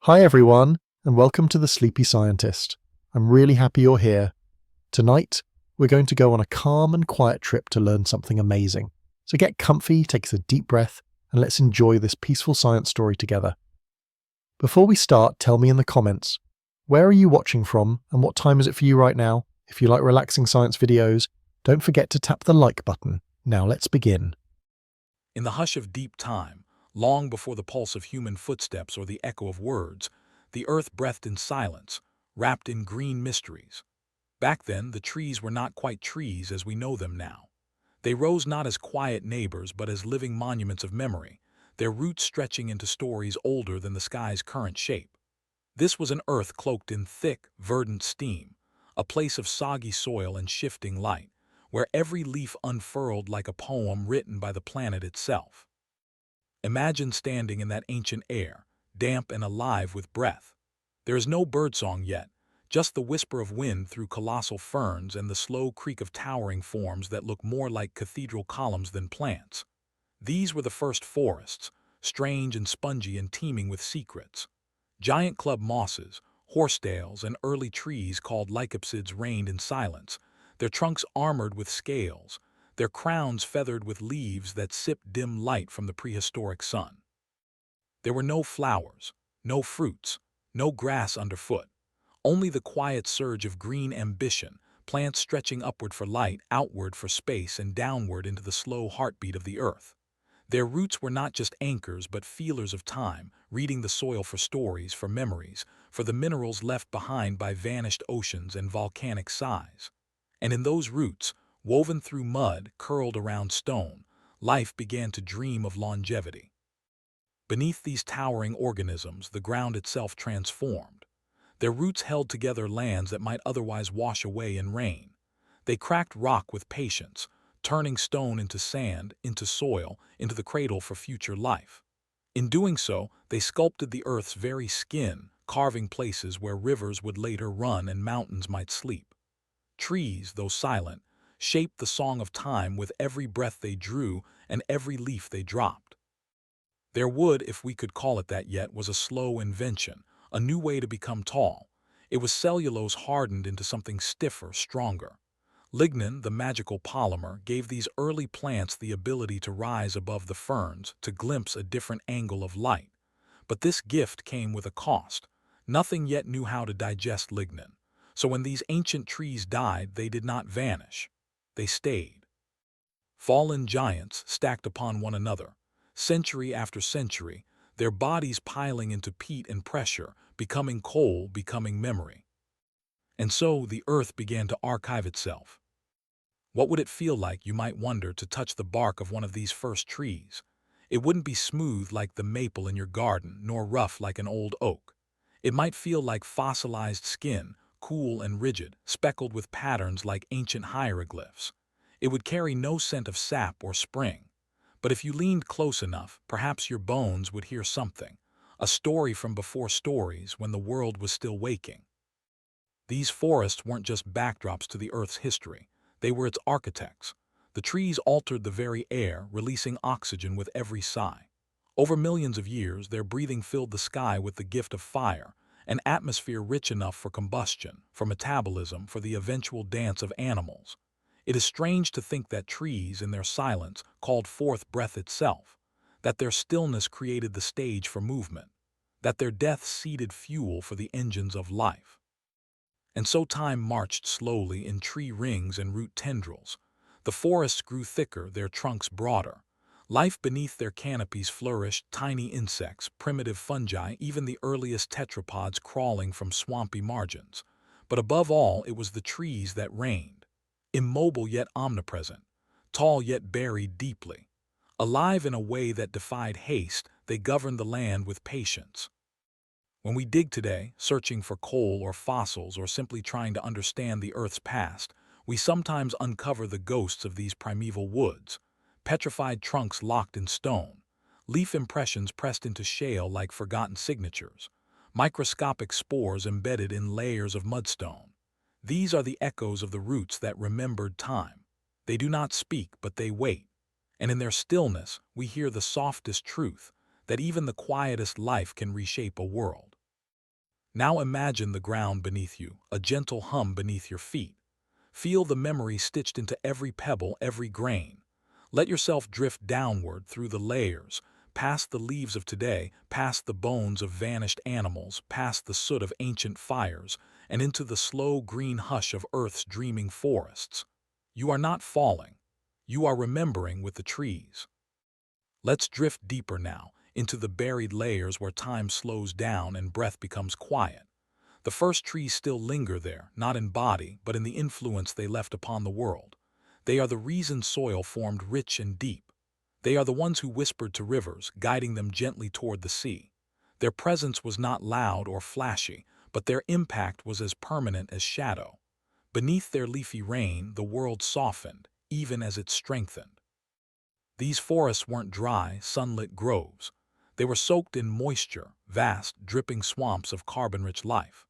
Hi everyone, and welcome to The Sleepy Scientist. I'm really happy you're here. Tonight, we're going to go on a calm and quiet trip to learn something amazing. So get comfy, take a deep breath, and let's enjoy this peaceful science story together. Before we start, tell me in the comments, where are you watching from and what time is it for you right now? If you like relaxing science videos, don't forget to tap the like button. Now let's begin. In the hush of deep time, long before the pulse of human footsteps or the echo of words, the earth breathed in silence, wrapped in green mysteries. Back then, the trees were not quite trees as we know them now. They rose not as quiet neighbors but as living monuments of memory, their roots stretching into stories older than the sky's current shape. This was an earth cloaked in thick, verdant steam, a place of soggy soil and shifting light, where every leaf unfurled like a poem written by the planet itself. Imagine standing in that ancient air, damp and alive with breath. There is no birdsong yet, just the whisper of wind through colossal ferns and the slow creak of towering forms that look more like cathedral columns than plants. These were the first forests, strange and spongy and teeming with secrets. Giant club mosses, horsetails, and early trees called lycopsids reigned in silence, their trunks armored with scales, their crowns feathered with leaves that sipped dim light from the prehistoric sun. There were no flowers, no fruits, no grass underfoot, only the quiet surge of green ambition, plants stretching upward for light, outward for space, and downward into the slow heartbeat of the earth. Their roots were not just anchors but feelers of time, reading the soil for stories, for memories, for the minerals left behind by vanished oceans and volcanic sighs. And in those roots, woven through mud, curled around stone, life began to dream of longevity. Beneath these towering organisms, the ground itself transformed. Their roots held together lands that might otherwise wash away in rain. They cracked rock with patience, turning stone into sand, into soil, into the cradle for future life. In doing so, they sculpted the earth's very skin, carving places where rivers would later run and mountains might sleep. Trees, though silent, shaped the song of time with every breath they drew and every leaf they dropped. Their wood, if we could call it that yet, was a slow invention, a new way to become tall. It was cellulose hardened into something stiffer, stronger. Lignin, the magical polymer, gave these early plants the ability to rise above the ferns, to glimpse a different angle of light. But this gift came with a cost. Nothing yet knew how to digest lignin. So when these ancient trees died, they did not vanish. They stayed. Fallen giants stacked upon one another, century after century, their bodies piling into peat and pressure, becoming coal, becoming memory. And so the earth began to archive itself. What would it feel like, you might wonder, to touch the bark of one of these first trees? It wouldn't be smooth like the maple in your garden, nor rough like an old oak. It might feel like fossilized skin, cool and rigid, speckled with patterns like ancient hieroglyphs. It would carry no scent of sap or spring. But if you leaned close enough, perhaps your bones would hear something, a story from before stories when the world was still waking. These forests weren't just backdrops to the Earth's history. They were its architects. The trees altered the very air, releasing oxygen with every sigh. Over millions of years, their breathing filled the sky with the gift of fire, an atmosphere rich enough for combustion, for metabolism, for the eventual dance of animals. It is strange to think that trees, in their silence, called forth breath itself, that their stillness created the stage for movement, that their death seeded fuel for the engines of life. And so time marched slowly in tree rings and root tendrils. The forests grew thicker, their trunks broader. Life beneath their canopies flourished, tiny insects, primitive fungi, even the earliest tetrapods crawling from swampy margins. But above all, it was the trees that reigned, immobile yet omnipresent, tall yet buried deeply. Alive in a way that defied haste, they governed the land with patience. When we dig today, searching for coal or fossils or simply trying to understand the Earth's past, we sometimes uncover the ghosts of these primeval woods, petrified trunks locked in stone, leaf impressions pressed into shale like forgotten signatures, microscopic spores embedded in layers of mudstone. These are the echoes of the roots that remembered time. They do not speak, but they wait. And in their stillness, we hear the softest truth, that even the quietest life can reshape a world. Now imagine the ground beneath you, a gentle hum beneath your feet. Feel the memory stitched into every pebble, every grain. Let yourself drift downward through the layers, past the leaves of today, past the bones of vanished animals, past the soot of ancient fires, and into the slow green hush of Earth's dreaming forests. You are not falling. You are remembering with the trees. Let's drift deeper now, into the buried layers where time slows down and breath becomes quiet. The first trees still linger there, not in body, but in the influence they left upon the world. They are the reason soil formed rich and deep. They are the ones who whispered to rivers, guiding them gently toward the sea. Their presence was not loud or flashy, but their impact was as permanent as shadow. Beneath their leafy reign, the world softened, even as it strengthened. These forests weren't dry, sunlit groves. They were soaked in moisture, vast, dripping swamps of carbon-rich life.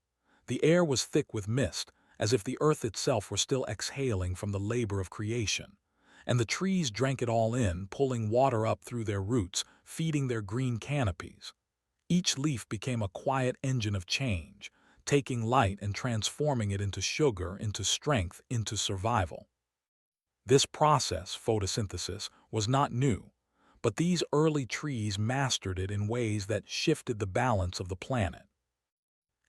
The air was thick with mist, as if the earth itself were still exhaling from the labor of creation. And the trees drank it all in, pulling water up through their roots, feeding their green canopies. Each leaf became a quiet engine of change, taking light and transforming it into sugar, into strength, into survival. This process, photosynthesis, was not new, but these early trees mastered it in ways that shifted the balance of the planet.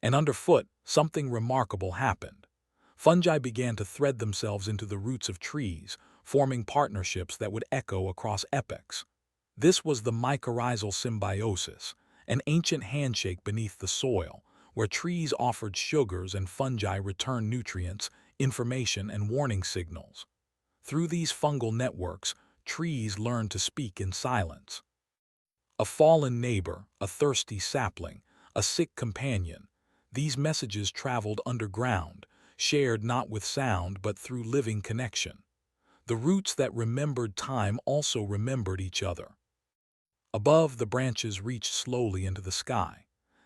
And underfoot, something remarkable happened. Fungi began to thread themselves into the roots of trees, forming partnerships that would echo across epochs. This was the mycorrhizal symbiosis, an ancient handshake beneath the soil, where trees offered sugars and fungi returned nutrients, information, and warning signals. Through these fungal networks, trees learned to speak in silence. A fallen neighbor, a thirsty sapling, a sick companion, these messages traveled underground, shared not with sound but through living connection. The roots that remembered time also remembered each other. Above, the branches reached slowly into the sky.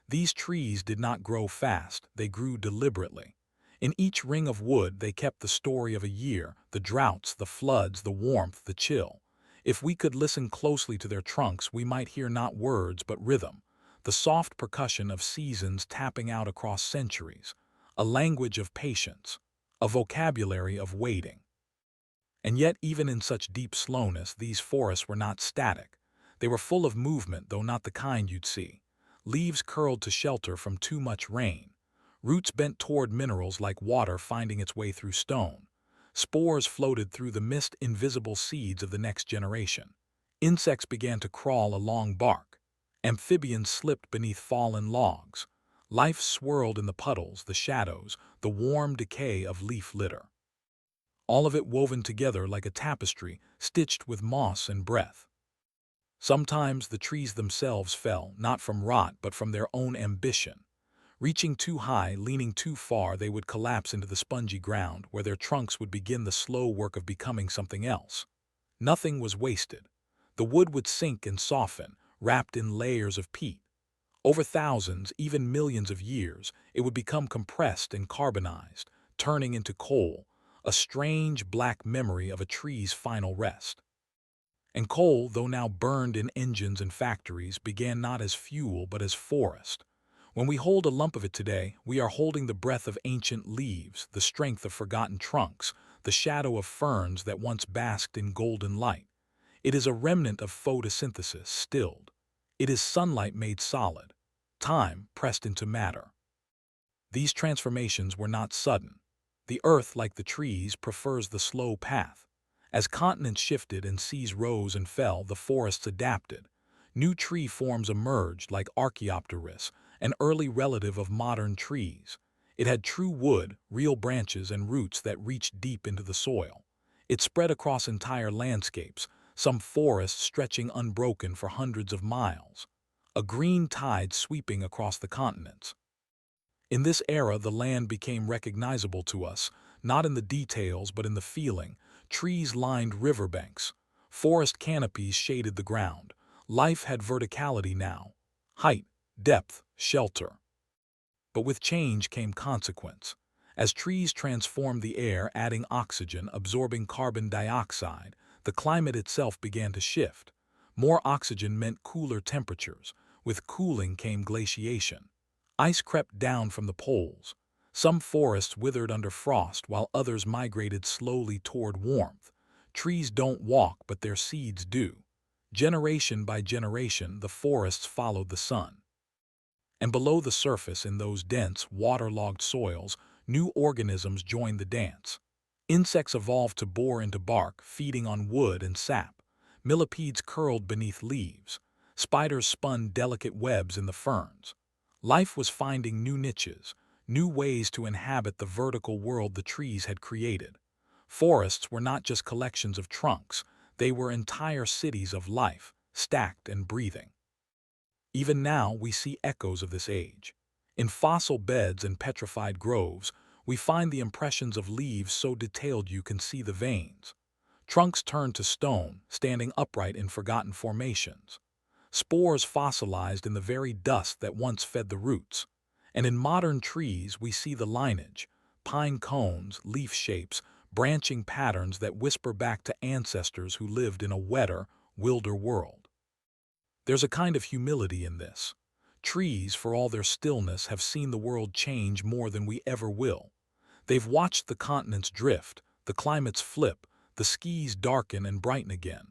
These trees did not grow fast, they grew deliberately. In each ring of wood they kept the story of a year, the droughts, the floods, the warmth, the chill. If we could listen closely to their trunks, we might hear not words but rhythm, the soft percussion of seasons tapping out across centuries, a language of patience, a vocabulary of waiting. And yet, even in such deep slowness, these forests were not static. They were full of movement, though not the kind you'd see. Leaves curled to shelter from too much rain. Roots bent toward minerals like water finding its way through stone. Spores floated through the mist, invisible seeds of the next generation. Insects began to crawl along bark. Amphibians slipped beneath fallen logs. Life swirled in the puddles, the shadows, the warm decay of leaf litter. All of it woven together like a tapestry, stitched with moss and breath. Sometimes the trees themselves fell, not from rot but from their own ambition. Reaching too high, leaning too far, they would collapse into the spongy ground, where their trunks would begin the slow work of becoming something else. Nothing was wasted. The wood would sink and soften, wrapped in layers of peat. Over thousands, even millions of years, it would become compressed and carbonized, turning into coal, a strange black memory of a tree's final rest. And coal, though now burned in engines and factories, began not as fuel but as forest. When we hold a lump of it today, we are holding the breath of ancient leaves, the strength of forgotten trunks, the shadow of ferns that once basked in golden light. It is a remnant of photosynthesis stilled. It is sunlight made solid, time pressed into matter. These transformations were not sudden. The earth, like the trees, prefers the slow path. As continents shifted and seas rose and fell, the forests adapted. New tree forms emerged like Archaeopteryx, an early relative of modern trees. It had true wood, real branches, and roots that reached deep into the soil. It spread across entire landscapes, some forests stretching unbroken for hundreds of miles. A green tide sweeping across the continents. In this era, the land became recognizable to us, not in the details but in the feeling. Trees lined riverbanks. Forest canopies shaded the ground. Life had verticality now. Height, depth, shelter. But with change came consequence. As trees transformed the air, adding oxygen, absorbing carbon dioxide, the climate itself began to shift. More oxygen meant cooler temperatures. With cooling came glaciation. Ice crept down from the poles. Some forests withered under frost while others migrated slowly toward warmth. Trees don't walk, but their seeds do. Generation by generation, the forests followed the sun. And below the surface, in those dense, waterlogged soils, new organisms joined the dance. Insects evolved to bore into bark, feeding on wood and sap. Millipedes curled beneath leaves. Spiders spun delicate webs in the ferns. Life was finding new niches, new ways to inhabit the vertical world the trees had created. Forests were not just collections of trunks, they were entire cities of life, stacked and breathing. Even now, we see echoes of this age. In fossil beds and petrified groves, we find the impressions of leaves so detailed you can see the veins. Trunks turned to stone, standing upright in forgotten formations. Spores fossilized in the very dust that once fed the roots. And in modern trees, we see the lineage, pine cones, leaf shapes, branching patterns that whisper back to ancestors who lived in a wetter, wilder world. There's a kind of humility in this. Trees, for all their stillness, have seen the world change more than we ever will. They've watched the continents drift, the climates flip, the skies darken and brighten again.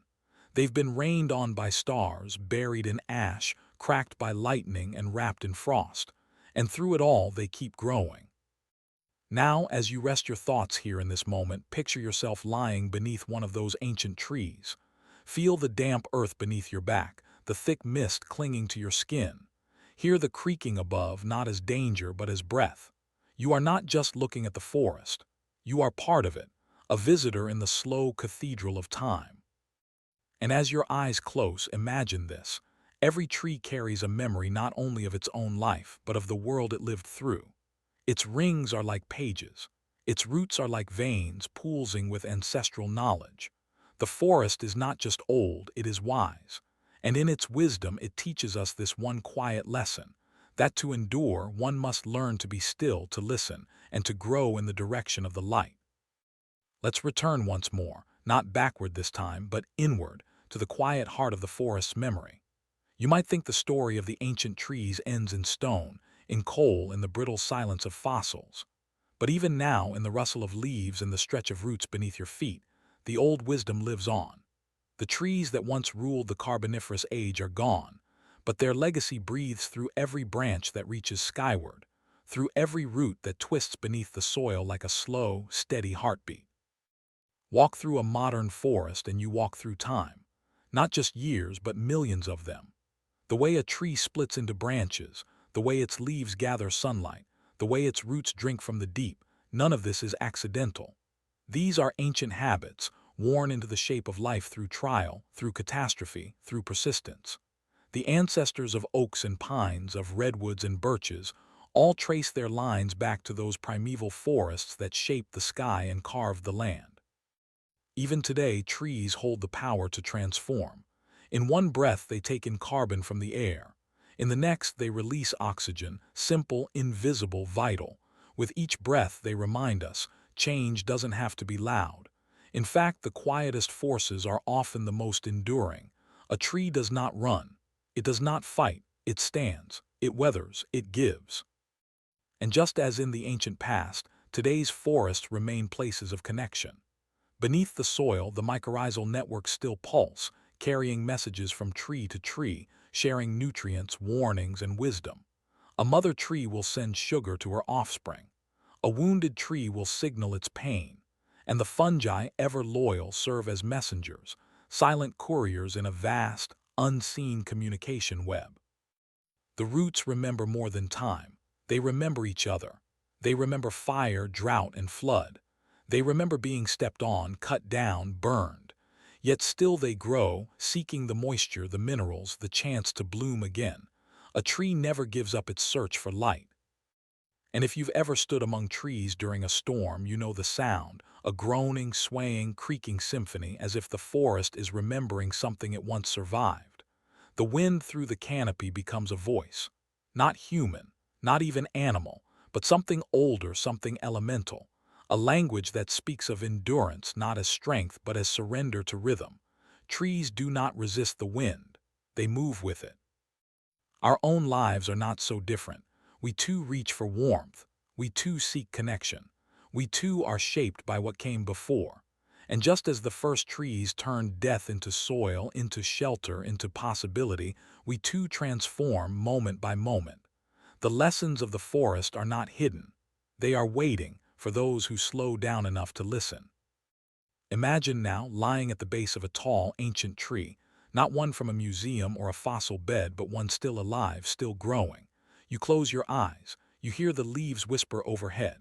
They've been rained on by stars, buried in ash, cracked by lightning and wrapped in frost. And through it all, they keep growing. Now, as you rest your thoughts here in this moment, picture yourself lying beneath one of those ancient trees. Feel the damp earth beneath your back, the thick mist clinging to your skin. Hear the creaking above, not as danger but as breath. You are not just looking at the forest. You are part of it, a visitor in the slow cathedral of time. And as your eyes close, imagine this. Every tree carries a memory not only of its own life, but of the world it lived through. Its rings are like pages. Its roots are like veins pulsing with ancestral knowledge. The forest is not just old, it is wise. And in its wisdom, it teaches us this one quiet lesson, that to endure, one must learn to be still, to listen, and to grow in the direction of the light. Let's return once more, not backward this time, but inward, to the quiet heart of the forest's memory. You might think the story of the ancient trees ends in stone, in coal, in the brittle silence of fossils. But even now, in the rustle of leaves and the stretch of roots beneath your feet, the old wisdom lives on. The trees that once ruled the Carboniferous age are gone, but their legacy breathes through every branch that reaches skyward, through every root that twists beneath the soil like a slow, steady heartbeat. Walk through a modern forest and you walk through time. Not just years, but millions of them. The way a tree splits into branches, the way its leaves gather sunlight, the way its roots drink from the deep, none of this is accidental. These are ancient habits, worn into the shape of life through trial, through catastrophe, through persistence. The ancestors of oaks and pines, of redwoods and birches, all trace their lines back to those primeval forests that shaped the sky and carved the land. Even today, trees hold the power to transform. In one breath, they take in carbon from the air. In the next, they release oxygen, simple, invisible, vital. With each breath, they remind us, change doesn't have to be loud. In fact, the quietest forces are often the most enduring. A tree does not run. It does not fight. It stands. It weathers. It gives. And just as in the ancient past, today's forests remain places of connection. Beneath the soil, the mycorrhizal networks still pulse, carrying messages from tree to tree, sharing nutrients, warnings, and wisdom. A mother tree will send sugar to her offspring. A wounded tree will signal its pain. And the fungi, ever loyal, serve as messengers, silent couriers in a vast, unseen communication web. The roots remember more than time. They remember each other. They remember fire, drought, and flood. They remember being stepped on, cut down, burned. Yet still they grow, seeking the moisture, the minerals, the chance to bloom again. A tree never gives up its search for light. And if you've ever stood among trees during a storm, you know the sound, a groaning, swaying, creaking symphony, as if the forest is remembering something it once survived. The wind through the canopy becomes a voice. Not human, not even animal, but something older, something elemental. A language that speaks of endurance not as strength but as surrender to rhythm. Trees do not resist the wind. They move with it. Our own lives are not so different. We too reach for warmth. We too seek connection. We too are shaped by what came before. And just as the first trees turned death into soil, into shelter, into possibility, we too transform moment by moment. The lessons of the forest are not hidden. They are waiting for those who slow down enough to listen. Imagine now lying at the base of a tall, ancient tree, not one from a museum or a fossil bed, but one still alive, still growing. You close your eyes. You hear the leaves whisper overhead.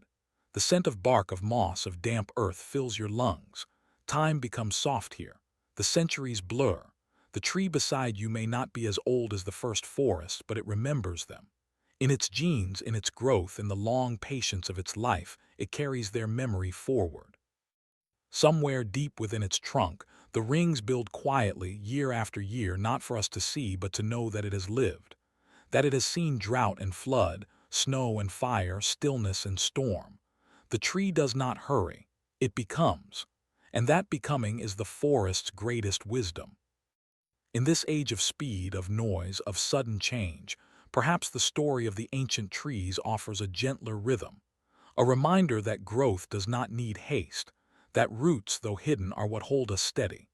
The scent of bark, of moss, of damp earth fills your lungs. Time becomes soft here. The centuries blur. The tree beside you may not be as old as the first forest, but it remembers them. In its genes, in its growth, in the long patience of its life, it carries their memory forward. Somewhere deep within its trunk, the rings build quietly, year after year, not for us to see, but to know that it has lived, that it has seen drought and flood, snow and fire, stillness and storm. The tree does not hurry, it becomes, and that becoming is the forest's greatest wisdom. In this age of speed, of noise, of sudden change, perhaps the story of the ancient trees offers a gentler rhythm, a reminder that growth does not need haste, that roots, though hidden, are what hold us steady,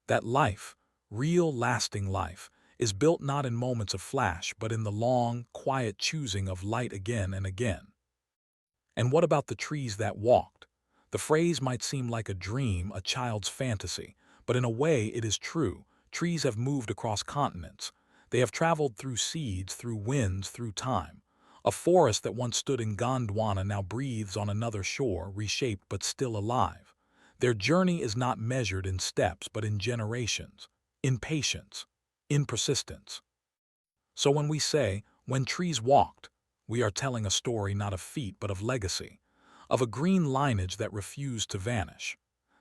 that life, real, lasting life, is built not in moments of flash, but in the long, quiet choosing of light again and again. And what about the trees that walked? The phrase might seem like a dream, a child's fantasy, but in a way it is true. Trees have moved across continents. They have traveled through seeds, through winds, through time. A forest that once stood in Gondwana now breathes on another shore, reshaped but still alive. Their journey is not measured in steps, but in generations, in patience, in persistence. So when we say, "When trees walked," we are telling a story not of feet but of legacy, of a green lineage that refused to vanish,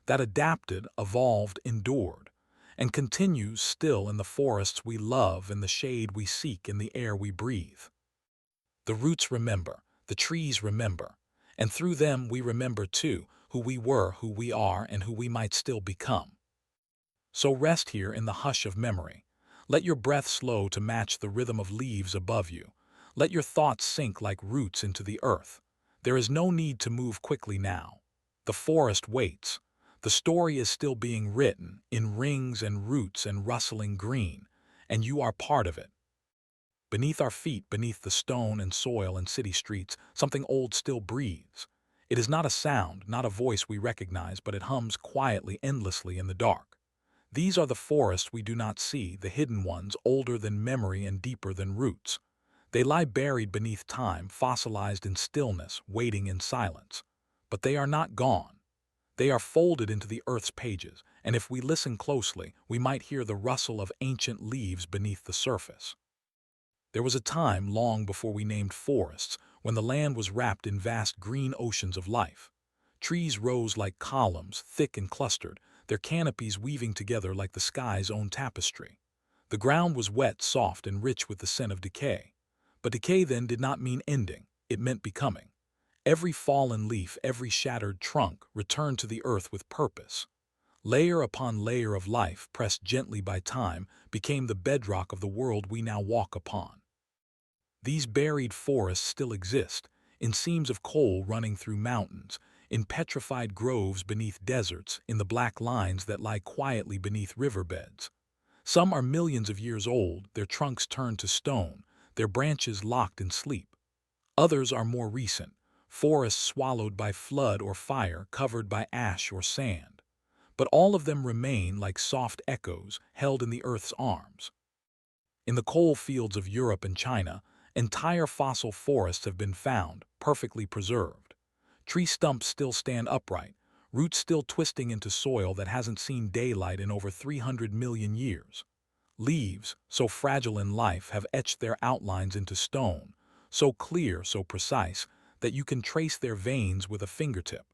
that adapted, evolved, endured, and continues still in the forests we love, in the shade we seek, in the air we breathe. The roots remember, the trees remember, and through them we remember too, who we were, who we are, and who we might still become. So rest here in the hush of memory. Let your breath slow to match the rhythm of leaves above you. Let your thoughts sink like roots into the earth. There is no need to move quickly now. The forest waits. The story is still being written, in rings and roots and rustling green, and you are part of it. Beneath our feet, beneath the stone and soil and city streets, something old still breathes. It is not a sound, not a voice we recognize, but it hums quietly, endlessly in the dark. These are the forests we do not see, the hidden ones, older than memory and deeper than roots. They lie buried beneath time, fossilized in stillness, waiting in silence. But they are not gone. They are folded into the earth's pages, and if we listen closely, we might hear the rustle of ancient leaves beneath the surface. There was a time long before we named forests, when the land was wrapped in vast green oceans of life. Trees rose like columns, thick and clustered, their canopies weaving together like the sky's own tapestry. The ground was wet, soft, and rich with the scent of decay. But decay then did not mean ending, it meant becoming. Every fallen leaf, every shattered trunk returned to the earth with purpose. Layer upon layer of life, pressed gently by time, became the bedrock of the world we now walk upon. These buried forests still exist, in seams of coal running through mountains, in petrified groves beneath deserts, in the black lines that lie quietly beneath riverbeds. Some are millions of years old, their trunks turned to stone, their branches locked in sleep. Others are more recent, forests swallowed by flood or fire, covered by ash or sand. But all of them remain like soft echoes held in the earth's arms. In the coal fields of Europe and China, entire fossil forests have been found, perfectly preserved. Tree stumps still stand upright, roots still twisting into soil that hasn't seen daylight in over 300 million years. Leaves, so fragile in life, have etched their outlines into stone, so clear, so precise, that you can trace their veins with a fingertip.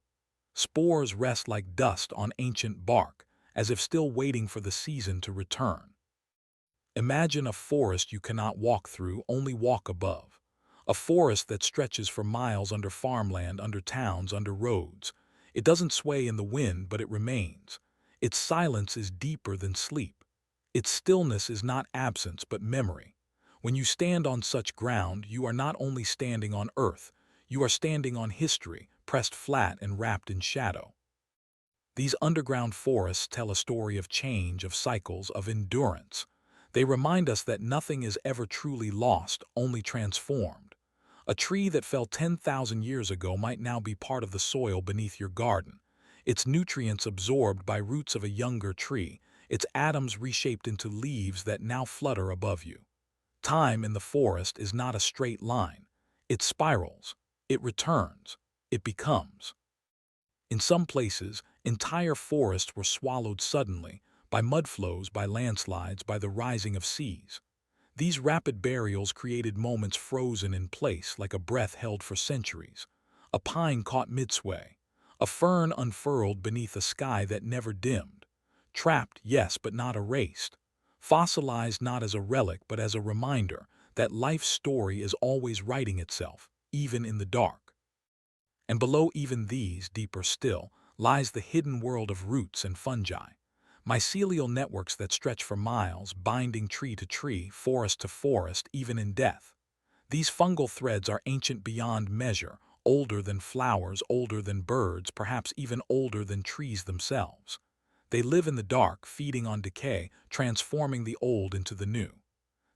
Spores rest like dust on ancient bark, as if still waiting for the season to return. Imagine a forest you cannot walk through, only walk above. A forest that stretches for miles under farmland, under towns, under roads. It doesn't sway in the wind, but it remains. Its silence is deeper than sleep. Its stillness is not absence, but memory. When you stand on such ground, you are not only standing on earth, you are standing on history, pressed flat and wrapped in shadow. These underground forests tell a story of change, of cycles, of endurance. They remind us that nothing is ever truly lost, only transformed. A tree that fell 10,000 years ago might now be part of the soil beneath your garden, its nutrients absorbed by roots of a younger tree, its atoms reshaped into leaves that now flutter above you. Time in the forest is not a straight line. It spirals, it returns, it becomes. In some places, entire forests were swallowed suddenly, by mudflows, by landslides, by the rising of seas. These rapid burials created moments frozen in place like a breath held for centuries. A pine caught midsway, a fern unfurled beneath a sky that never dimmed. Trapped, yes, but not erased. Fossilized not as a relic but as a reminder that life's story is always writing itself, even in the dark. And below even these, deeper still, lies the hidden world of roots and fungi, mycelial networks that stretch for miles, binding tree to tree, forest to forest, even in death. These fungal threads are ancient beyond measure, older than flowers, older than birds, perhaps even older than trees themselves. They live in the dark, feeding on decay, transforming the old into the new.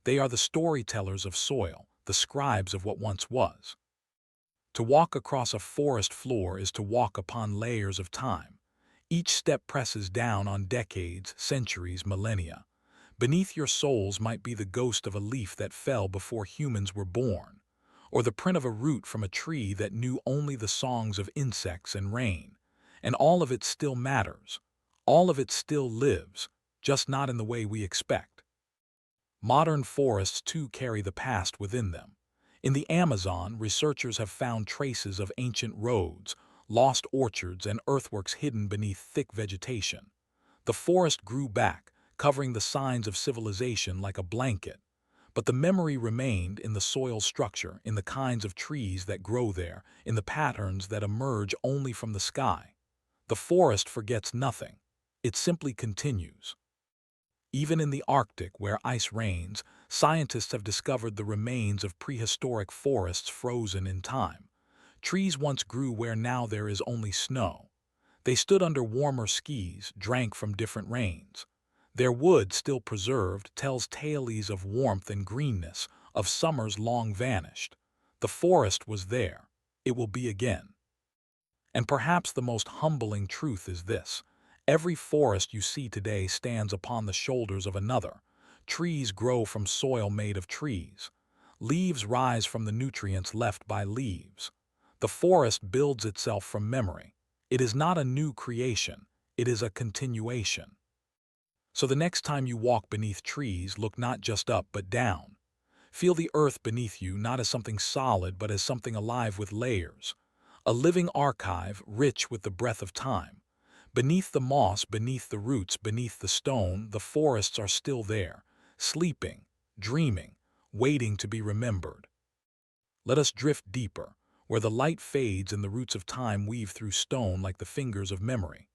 They are the storytellers of soil, the scribes of what once was. To walk across a forest floor is to walk upon layers of time. Each step presses down on decades, centuries, millennia. Beneath your soles might be the ghost of a leaf that fell before humans were born, or the print of a root from a tree that knew only the songs of insects and rain. And all of it still matters. All of it still lives, just not in the way we expect. Modern forests too carry the past within them. In the Amazon, researchers have found traces of ancient roads, lost orchards, and earthworks hidden beneath thick vegetation. The forest grew back, covering the signs of civilization like a blanket. But the memory remained in the soil structure, in the kinds of trees that grow there, in the patterns that emerge only from the sky. The forest forgets nothing. It simply continues. Even in the Arctic, where ice reigns, scientists have discovered the remains of prehistoric forests frozen in time. Trees once grew where now there is only snow. They stood under warmer skies, drank from different rains. Their wood, still preserved, tells tales of warmth and greenness, of summers long vanished. The forest was there. It will be again. And perhaps the most humbling truth is this. Every forest you see today stands upon the shoulders of another. Trees grow from soil made of trees. Leaves rise from the nutrients left by leaves. The forest builds itself from memory. It is not a new creation. It is a continuation. So the next time you walk beneath trees, look not just up but down. Feel the earth beneath you not as something solid but as something alive with layers. A living archive, rich with the breath of time. Beneath the moss, beneath the roots, beneath the stone, the forests are still there, sleeping, dreaming, waiting to be remembered. Let us drift deeper, where the light fades and the roots of time weave through stone like the fingers of memory.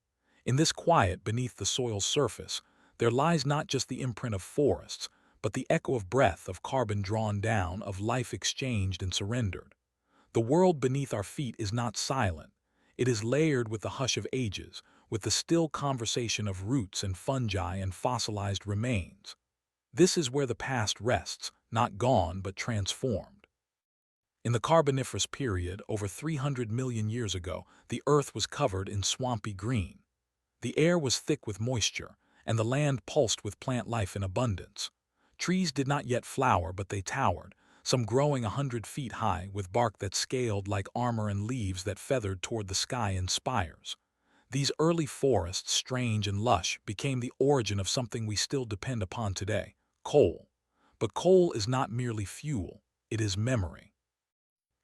In this quiet beneath the soil's surface, there lies not just the imprint of forests, but the echo of breath, of carbon drawn down, of life exchanged and surrendered. The world beneath our feet is not silent. It is layered with the hush of ages, with the still conversation of roots and fungi and fossilized remains. This is where the past rests, not gone but transformed. In the Carboniferous period, over 300 million years ago, the earth was covered in swampy green. The air was thick with moisture, and the land pulsed with plant life in abundance. Trees did not yet flower, but they towered, some growing 100 feet high, with bark that scaled like armor and leaves that feathered toward the sky in spires. These early forests, strange and lush, became the origin of something we still depend upon today, coal. But coal is not merely fuel, it is memory.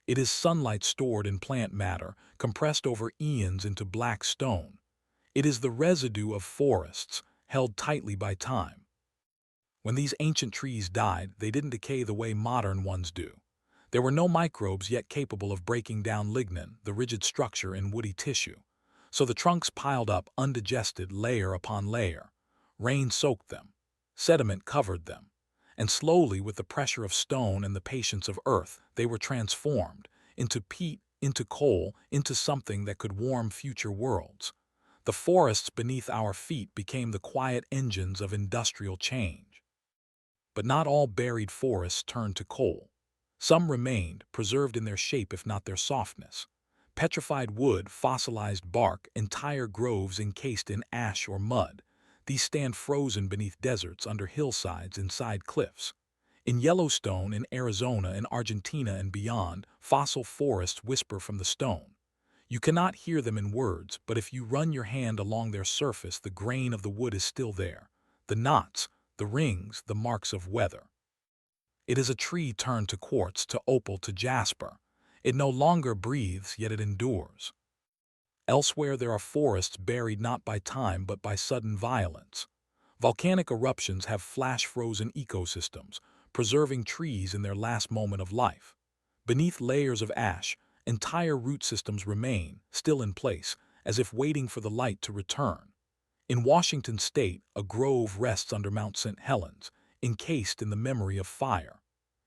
It is sunlight stored in plant matter, compressed over eons into black stone. It is the residue of forests, held tightly by time. When these ancient trees died, they didn't decay the way modern ones do. There were no microbes yet capable of breaking down lignin, the rigid structure in woody tissue. So the trunks piled up undigested layer upon layer. Rain soaked them. Sediment covered them. And slowly, with the pressure of stone and the patience of earth, they were transformed into peat, into coal, into something that could warm future worlds. The forests beneath our feet became the quiet engines of industrial change. But not all buried forests turned to coal. Some remained, preserved in their shape if not their softness. Petrified wood, fossilized bark, entire groves encased in ash or mud. These stand frozen beneath deserts, under hillsides, inside cliffs. In Yellowstone, in Arizona, in Argentina and beyond, fossil forests whisper from the stone. You cannot hear them in words, but if you run your hand along their surface, the grain of the wood is still there. The knots, the rings, the marks of weather. It is a tree turned to quartz, to opal, to jasper. It no longer breathes, yet it endures. Elsewhere there are forests buried not by time but by sudden violence. Volcanic eruptions have flash-frozen ecosystems, preserving trees in their last moment of life. Beneath layers of ash, entire root systems remain, still in place, as if waiting for the light to return. In Washington state, a grove rests under Mount St. Helens, encased in the memory of fire.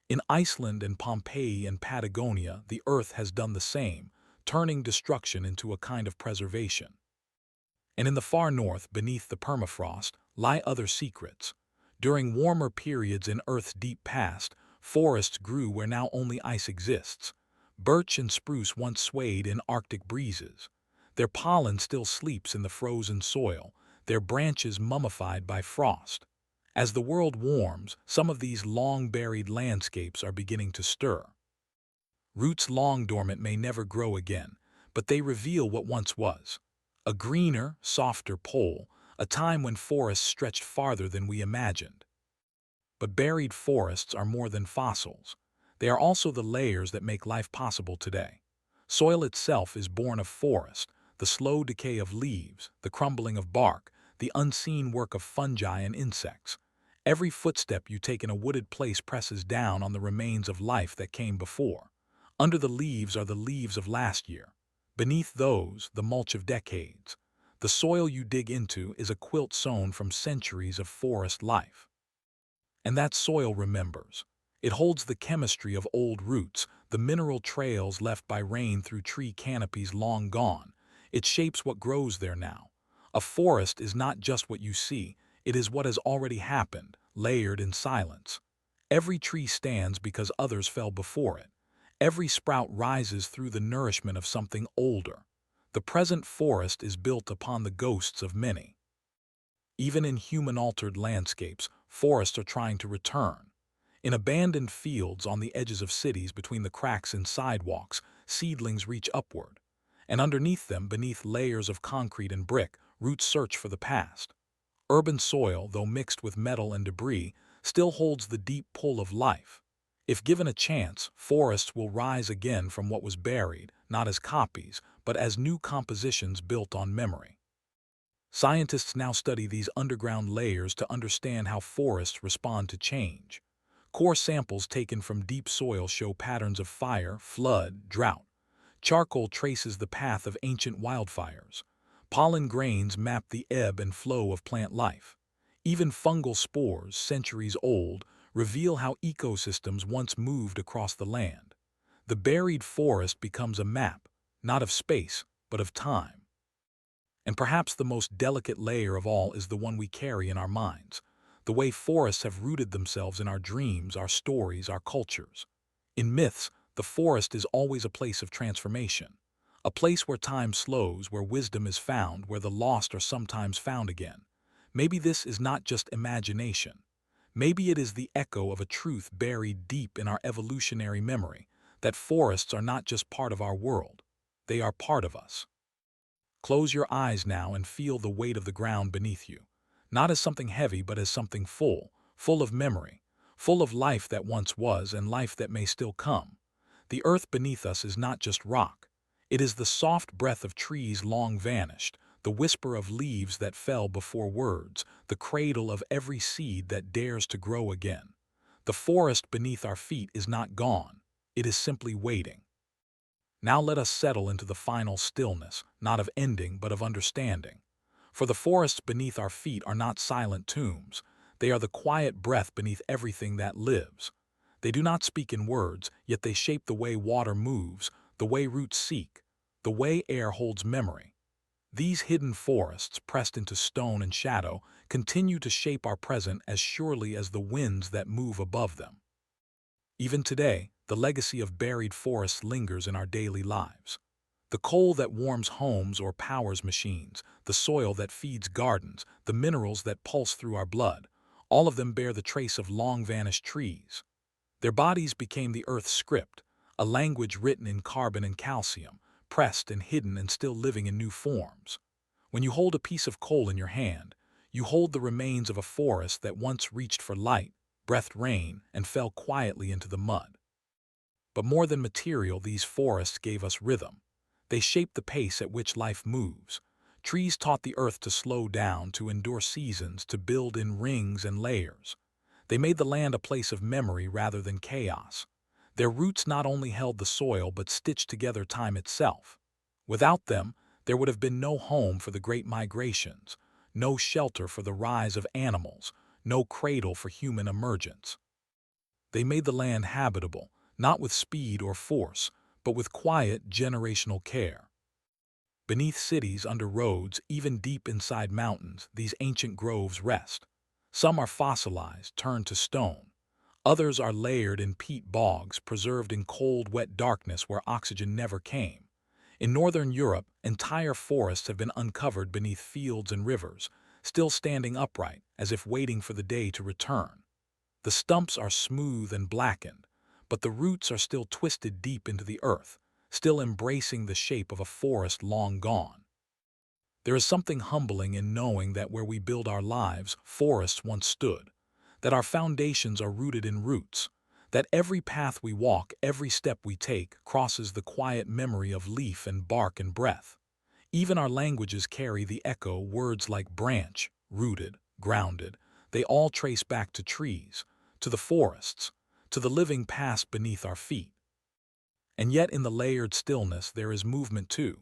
In Iceland and Pompeii and Patagonia, the earth has done the same, turning destruction into a kind of preservation. And in the far north, beneath the permafrost, lie other secrets. During warmer periods in Earth's deep past, forests grew where now only ice exists. Birch and spruce once swayed in Arctic breezes. Their pollen still sleeps in the frozen soil, their branches mummified by frost. As the world warms, some of these long-buried landscapes are beginning to stir. Roots long dormant may never grow again, but they reveal what once was. A greener, softer pole, a time when forests stretched farther than we imagined. But buried forests are more than fossils. They are also the layers that make life possible today. Soil itself is born of forest, the slow decay of leaves, the crumbling of bark, the unseen work of fungi and insects. Every footstep you take in a wooded place presses down on the remains of life that came before. Under the leaves are the leaves of last year. Beneath those, the mulch of decades. The soil you dig into is a quilt sewn from centuries of forest life. And that soil remembers. It holds the chemistry of old roots, the mineral trails left by rain through tree canopies long gone. It shapes what grows there now. A forest is not just what you see, it is what has already happened, layered in silence. Every tree stands because others fell before it. Every sprout rises through the nourishment of something older. The present forest is built upon the ghosts of many. Even in human-altered landscapes, forests are trying to return. In abandoned fields on the edges of cities, between the cracks in sidewalks, seedlings reach upward. And underneath them, beneath layers of concrete and brick, roots search for the past. Urban soil, though mixed with metal and debris, still holds the deep pull of life. If given a chance, forests will rise again from what was buried, not as copies, but as new compositions built on memory. Scientists now study these underground layers to understand how forests respond to change. Core samples taken from deep soil show patterns of fire, flood, drought. Charcoal traces the path of ancient wildfires. Pollen grains map the ebb and flow of plant life. Even fungal spores, centuries old, reveal how ecosystems once moved across the land. The buried forest becomes a map, not of space, but of time. And perhaps the most delicate layer of all is the one we carry in our minds, the way forests have rooted themselves in our dreams, our stories, our cultures. In myths, the forest is always a place of transformation, a place where time slows, where wisdom is found, where the lost are sometimes found again. Maybe this is not just imagination. Maybe it is the echo of a truth buried deep in our evolutionary memory, that forests are not just part of our world, they are part of us. Close your eyes now and feel the weight of the ground beneath you, not as something heavy but as something full, full of memory, full of life that once was and life that may still come. The earth beneath us is not just rock. It is the soft breath of trees long vanished, the whisper of leaves that fell before words, the cradle of every seed that dares to grow again. The forest beneath our feet is not gone. It is simply waiting. Now let us settle into the final stillness, not of ending but of understanding. For the forests beneath our feet are not silent tombs. They are the quiet breath beneath everything that lives. They do not speak in words, yet they shape the way water moves, the way roots seek, the way air holds memory. These hidden forests, pressed into stone and shadow, continue to shape our present as surely as the winds that move above them. Even today, the legacy of buried forests lingers in our daily lives. The coal that warms homes or powers machines, the soil that feeds gardens, the minerals that pulse through our blood, all of them bear the trace of long-vanished trees. Their bodies became the Earth's script, a language written in carbon and calcium, pressed and hidden and still living in new forms. When you hold a piece of coal in your hand, you hold the remains of a forest that once reached for light, breathed rain, and fell quietly into the mud. But more than material, these forests gave us rhythm. They shaped the pace at which life moves. Trees taught the earth to slow down, to endure seasons, to build in rings and layers. They made the land a place of memory rather than chaos. Their roots not only held the soil but stitched together time itself. Without them, there would have been no home for the great migrations, no shelter for the rise of animals, no cradle for human emergence. They made the land habitable, not with speed or force, but with quiet, generational care. Beneath cities, under roads, even deep inside mountains, these ancient groves rest. Some are fossilized, turned to stone. Others are layered in peat bogs, preserved in cold, wet darkness where oxygen never came. In northern Europe, entire forests have been uncovered beneath fields and rivers, still standing upright, as if waiting for the day to return. The stumps are smooth and blackened, but the roots are still twisted deep into the earth, still embracing the shape of a forest long gone. There is something humbling in knowing that where we build our lives, forests once stood, that our foundations are rooted in roots, that every path we walk, every step we take, crosses the quiet memory of leaf and bark and breath. Even our languages carry the echo, words like branch, rooted, grounded, they all trace back to trees, to the forests, to the living past beneath our feet. And yet in the layered stillness there is movement too.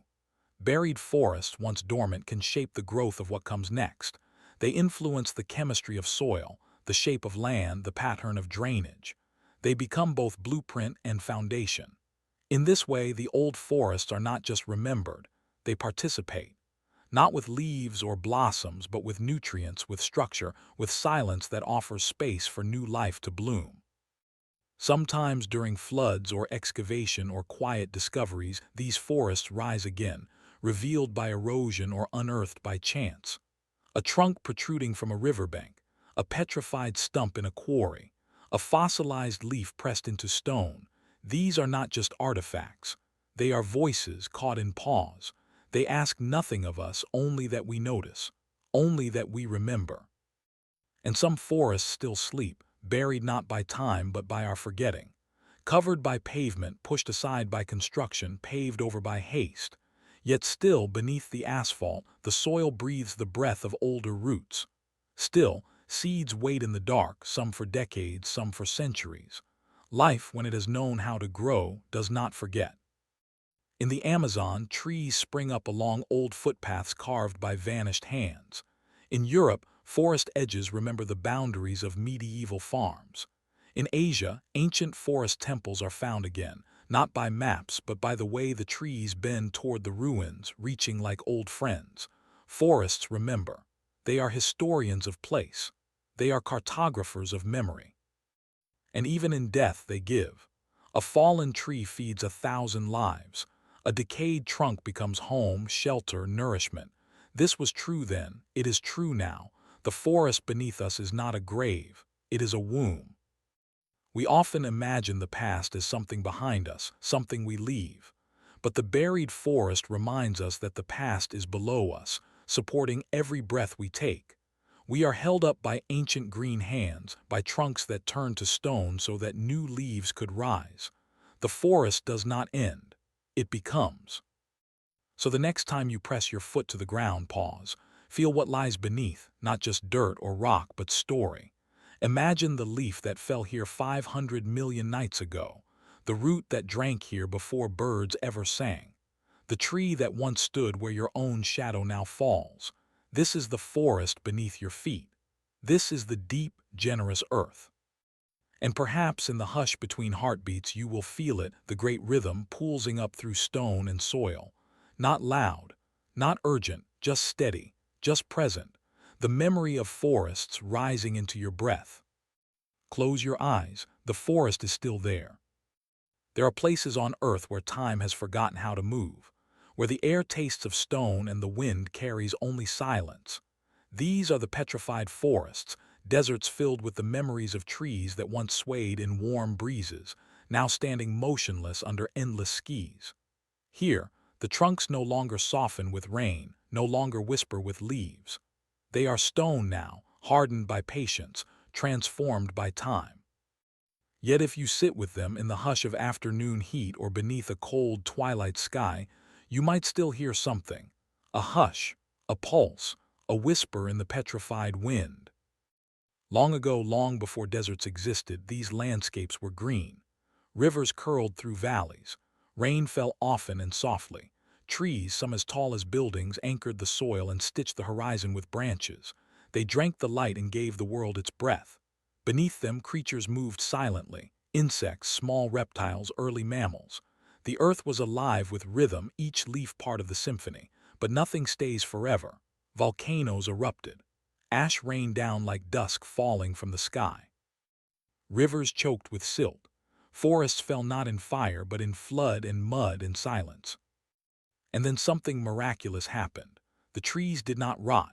Buried forests, once dormant, can shape the growth of what comes next. They influence the chemistry of soil, the shape of land, the pattern of drainage. They become both blueprint and foundation. In this way, the old forests are not just remembered, they participate. Not with leaves or blossoms, but with nutrients, with structure, with silence that offers space for new life to bloom. Sometimes during floods or excavation or quiet discoveries, these forests rise again, revealed by erosion or unearthed by chance. A trunk protruding from a riverbank, a petrified stump in a quarry, a fossilized leaf pressed into stone. These are not just artifacts. They are voices caught in pause. They ask nothing of us, only that we notice, only that we remember. And some forests still sleep, buried not by time but by our forgetting, covered by pavement, pushed aside by construction, paved over by haste. Yet still, beneath the asphalt, the soil breathes the breath of older roots. Still, seeds wait in the dark, some for decades, some for centuries. Life, when it has known how to grow, does not forget. In the Amazon, trees spring up along old footpaths carved by vanished hands. In Europe, forest edges remember the boundaries of medieval farms. In Asia, ancient forest temples are found again, not by maps but by the way the trees bend toward the ruins, reaching like old friends. Forests remember. They are historians of place. They are cartographers of memory. And even in death they give. A fallen tree feeds 1,000 lives. A decayed trunk becomes home, shelter, nourishment. This was true then, it is true now. The forest beneath us is not a grave, it is a womb. We often imagine the past as something behind us, something we leave. But the buried forest reminds us that the past is below us, supporting every breath we take. We are held up by ancient green hands, by trunks that turn to stone so that new leaves could rise. The forest does not end, it becomes. So the next time you press your foot to the ground, pause. Feel what lies beneath, not just dirt or rock, but story. Imagine the leaf that fell here 500 million nights ago, the root that drank here before birds ever sang, the tree that once stood where your own shadow now falls. This is the forest beneath your feet. This is the deep, generous earth. And perhaps in the hush between heartbeats you will feel it, the great rhythm pulsing up through stone and soil. Not loud, not urgent, just steady, just present. The memory of forests rising into your breath. Close your eyes, the forest is still there. There are places on earth where time has forgotten how to move, where the air tastes of stone and the wind carries only silence. These are the petrified forests, deserts filled with the memories of trees that once swayed in warm breezes, now standing motionless under endless skies. Here, the trunks no longer soften with rain, no longer whisper with leaves. They are stone now, hardened by patience, transformed by time. Yet if you sit with them in the hush of afternoon heat or beneath a cold twilight sky, you might still hear something. A hush, a pulse, a whisper in the petrified wind. Long ago, long before deserts existed, these landscapes were green. Rivers curled through valleys. Rain fell often and softly. Trees, some as tall as buildings, anchored the soil and stitched the horizon with branches. They drank the light and gave the world its breath. Beneath them, creatures moved silently. Insects, small reptiles, early mammals. The earth was alive with rhythm, each leaf part of the symphony. But nothing stays forever. Volcanoes erupted. Ash rained down like dusk falling from the sky. Rivers choked with silt. Forests fell not in fire, but in flood and mud and silence. And then something miraculous happened. The trees did not rot.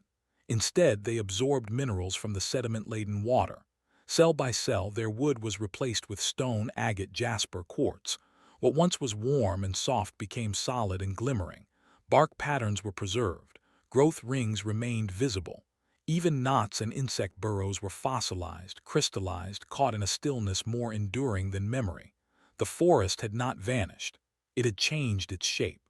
Instead, they absorbed minerals from the sediment-laden water. Cell by cell, their wood was replaced with stone, agate, jasper, quartz. What once was warm and soft became solid and glimmering. Bark patterns were preserved. Growth rings remained visible. Even knots and insect burrows were fossilized, crystallized, caught in a stillness more enduring than memory. The forest had not vanished. It had changed its shape.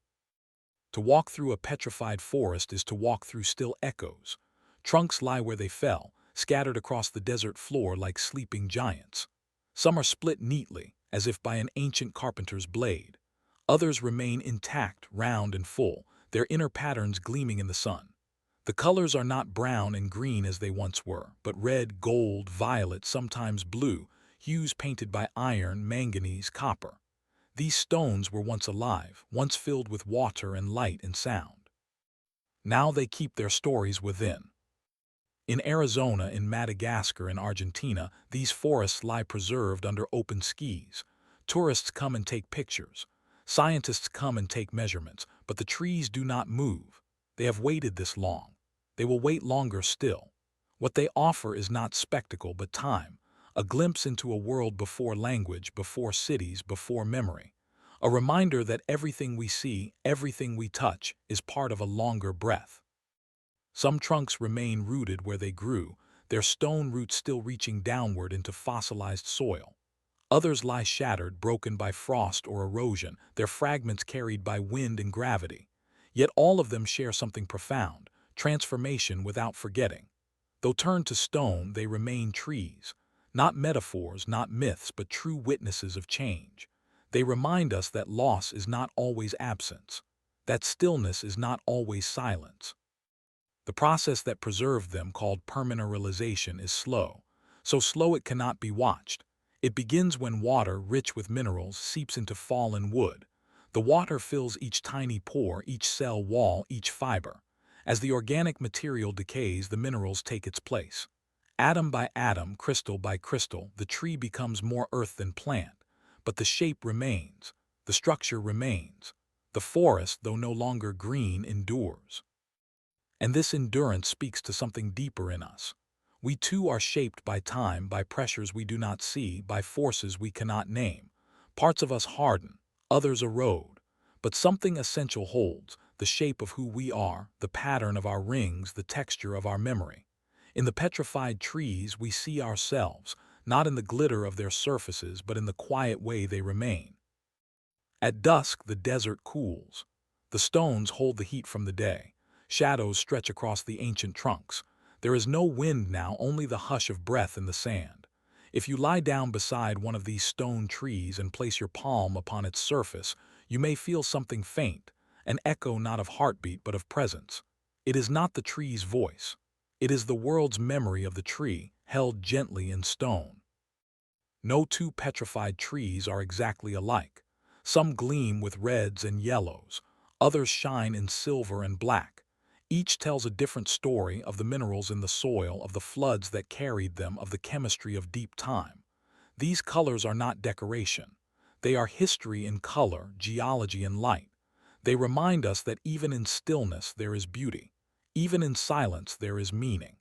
To walk through a petrified forest is to walk through still echoes. Trunks lie where they fell, scattered across the desert floor like sleeping giants. Some are split neatly, as if by an ancient carpenter's blade. Others remain intact, round and full, their inner patterns gleaming in the sun. The colors are not brown and green as they once were, but red, gold, violet, sometimes blue, hues painted by iron, manganese, copper. These stones were once alive, once filled with water and light and sound. Now they keep their stories within. In Arizona, in Madagascar, and Argentina, these forests lie preserved under open skies. Tourists come and take pictures. Scientists come and take measurements, but the trees do not move. They have waited this long. They will wait longer still. What they offer is not spectacle but time, a glimpse into a world before language, before cities, before memory. A reminder that everything we see, everything we touch, is part of a longer breath. Some trunks remain rooted where they grew, their stone roots still reaching downward into fossilized soil. Others lie shattered, broken by frost or erosion, their fragments carried by wind and gravity. Yet all of them share something profound, transformation without forgetting. Though turned to stone, they remain trees. Not metaphors, not myths, but true witnesses of change. They remind us that loss is not always absence, that stillness is not always silence. The process that preserved them, called permineralization, is slow. So slow it cannot be watched. It begins when water, rich with minerals, seeps into fallen wood. The water fills each tiny pore, each cell wall, each fiber. As the organic material decays, the minerals take its place. Atom by atom, crystal by crystal, the tree becomes more earth than plant. But the shape remains. The structure remains. The forest, though no longer green, endures. And this endurance speaks to something deeper in us. We too are shaped by time, by pressures we do not see, by forces we cannot name. Parts of us harden, others erode. But something essential holds, the shape of who we are, the pattern of our rings, the texture of our memory. In the petrified trees we see ourselves, not in the glitter of their surfaces, but in the quiet way they remain. At dusk the desert cools. The stones hold the heat from the day. Shadows stretch across the ancient trunks. There is no wind now, only the hush of breath in the sand. If you lie down beside one of these stone trees and place your palm upon its surface, you may feel something faint, an echo not of heartbeat but of presence. It is not the tree's voice. It is the world's memory of the tree, held gently in stone. No two petrified trees are exactly alike. Some gleam with reds and yellows, others shine in silver and black. Each tells a different story of the minerals in the soil, of the floods that carried them, of the chemistry of deep time. These colors are not decoration. They are history in color, geology in light. They remind us that even in stillness there is beauty. Even in silence there is meaning.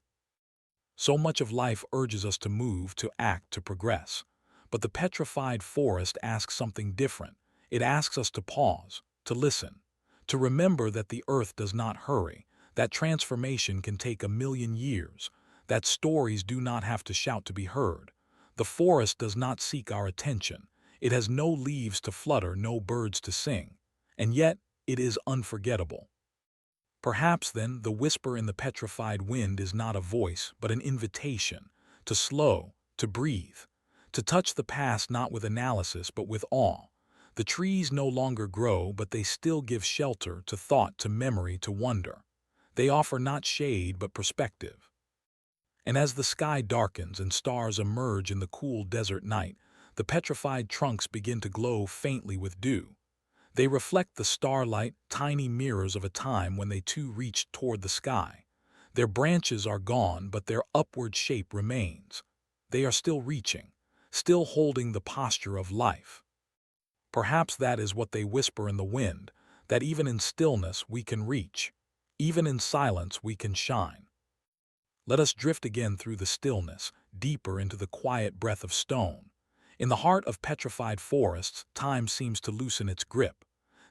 So much of life urges us to move, to act, to progress. But the petrified forest asks something different. It asks us to pause, to listen, to remember that the earth does not hurry, that transformation can take 1,000,000 years, that stories do not have to shout to be heard. The forest does not seek our attention. It has no leaves to flutter, no birds to sing. And yet, it is unforgettable. Perhaps, then, the whisper in the petrified wind is not a voice, but an invitation to slow, to breathe, to touch the past not with analysis, but with awe. The trees no longer grow, but they still give shelter to thought, to memory, to wonder. They offer not shade, but perspective. And as the sky darkens and stars emerge in the cool desert night, the petrified trunks begin to glow faintly with dew. They reflect the starlight, tiny mirrors of a time when they too reached toward the sky. Their branches are gone, but their upward shape remains. They are still reaching, still holding the posture of life. Perhaps that is what they whisper in the wind, that even in stillness we can reach, even in silence we can shine. Let us drift again through the stillness, deeper into the quiet breath of stone. In the heart of petrified forests, time seems to loosen its grip.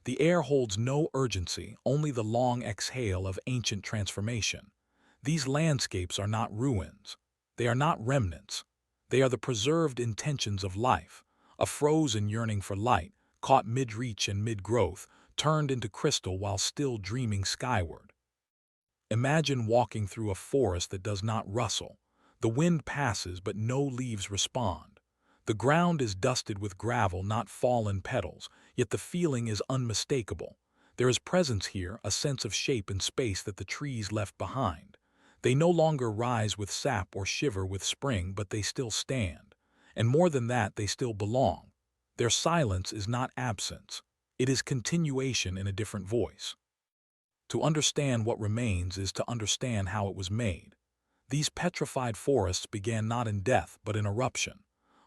The air holds no urgency, only the long exhale of ancient transformation. These landscapes are not ruins. They are not remnants. They are the preserved intentions of life, a frozen yearning for light, caught mid-reach and mid-growth, turned into crystal while still dreaming skyward. Imagine walking through a forest that does not rustle. The wind passes, but no leaves respond. The ground is dusted with gravel, not fallen petals, yet the feeling is unmistakable. There is presence here, a sense of shape and space that the trees left behind. They no longer rise with sap or shiver with spring, but they still stand. And more than that, they still belong. Their silence is not absence. It is continuation in a different voice. To understand what remains is to understand how it was made. These petrified forests began not in death, but in eruption.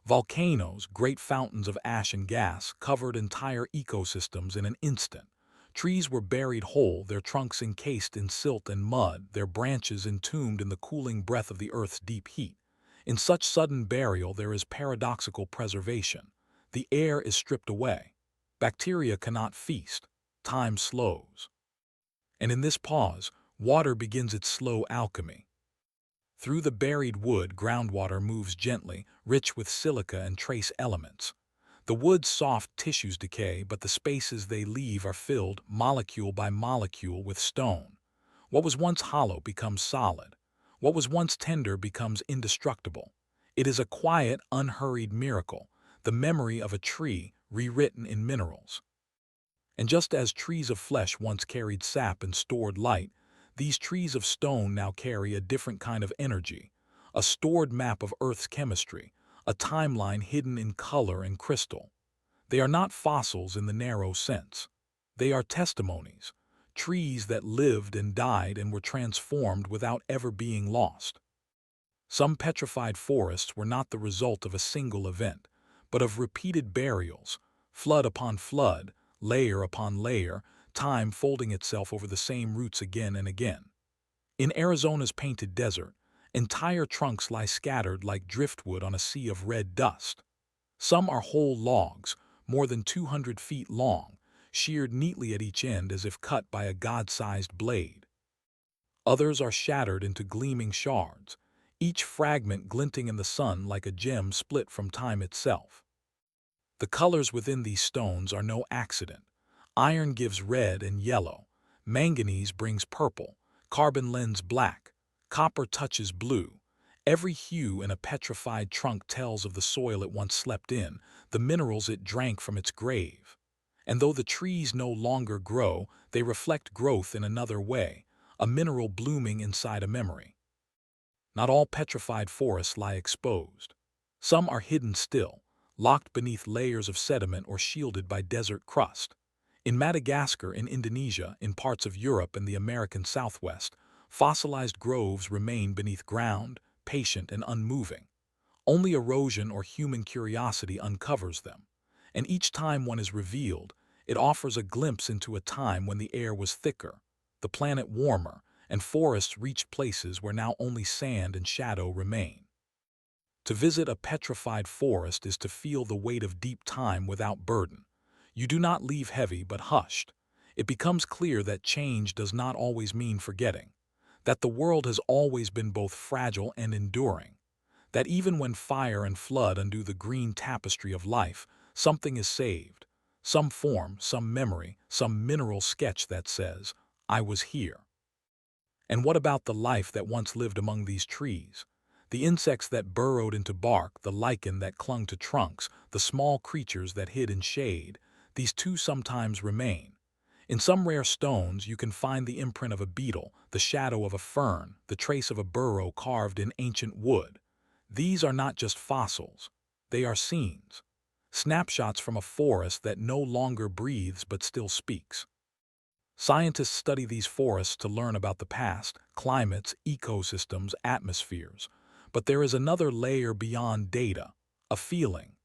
Volcanoes, great fountains of ash and gas, covered entire ecosystems in an instant. Trees were buried whole, their trunks encased in silt and mud, their branches entombed in the cooling breath of the earth's deep heat. In such sudden burial there is paradoxical preservation. The air is stripped away. Bacteria cannot feast. Time slows. And in this pause, water begins its slow alchemy. Through the buried wood, groundwater moves gently, rich with silica and trace elements. The wood's soft tissues decay, but the spaces they leave are filled, molecule by molecule, with stone. What was once hollow becomes solid. What was once tender becomes indestructible. It is a quiet, unhurried miracle, the memory of a tree rewritten in minerals. And just as trees of flesh once carried sap and stored light, these trees of stone now carry a different kind of energy, a stored map of Earth's chemistry, a timeline hidden in color and crystal. They are not fossils in the narrow sense. They are testimonies, trees that lived and died and were transformed without ever being lost. Some petrified forests were not the result of a single event, but of repeated burials, flood upon flood, layer upon layer, time folding itself over the same roots again and again. In Arizona's painted desert, entire trunks lie scattered like driftwood on a sea of red dust. Some are whole logs, more than 200 feet long, sheared neatly at each end as if cut by a god-sized blade. Others are shattered into gleaming shards, each fragment glinting in the sun like a gem split from time itself. The colors within these stones are no accident. Iron gives red and yellow, manganese brings purple, carbon lends black, copper touches blue. Every hue in a petrified trunk tells of the soil it once slept in, the minerals it drank from its grave. And though the trees no longer grow, they reflect growth in another way, a mineral blooming inside a memory. Not all petrified forests lie exposed. Some are hidden still, locked beneath layers of sediment or shielded by desert crust. In Madagascar, in Indonesia, in parts of Europe and the American Southwest, fossilized groves remain beneath ground, patient and unmoving. Only erosion or human curiosity uncovers them, and each time one is revealed, it offers a glimpse into a time when the air was thicker, the planet warmer, and forests reached places where now only sand and shadow remain. To visit a petrified forest is to feel the weight of deep time without burden. You do not leave heavy but hushed. It becomes clear that change does not always mean forgetting, that the world has always been both fragile and enduring, that even when fire and flood undo the green tapestry of life, something is saved, some form, some memory, some mineral sketch that says, "I was here." And what about the life that once lived among these trees? The insects that burrowed into bark, the lichen that clung to trunks, the small creatures that hid in shade, these too sometimes remain. In some rare stones you can find the imprint of a beetle, the shadow of a fern, the trace of a burrow carved in ancient wood. These are not just fossils, they are scenes, snapshots from a forest that no longer breathes but still speaks. Scientists study these forests to learn about the past, climates, ecosystems, atmospheres. But there is another layer beyond data, a feeling.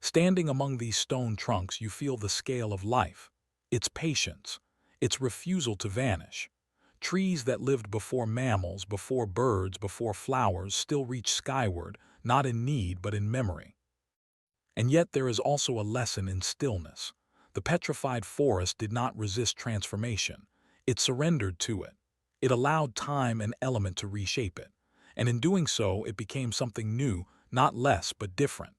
Standing among these stone trunks, you feel the scale of life, its patience, its refusal to vanish. Trees that lived before mammals, before birds, before flowers still reach skyward, not in need but in memory. And yet there is also a lesson in stillness. The petrified forest did not resist transformation. It surrendered to it. It allowed time and element to reshape it. And in doing so, it became something new, not less but different.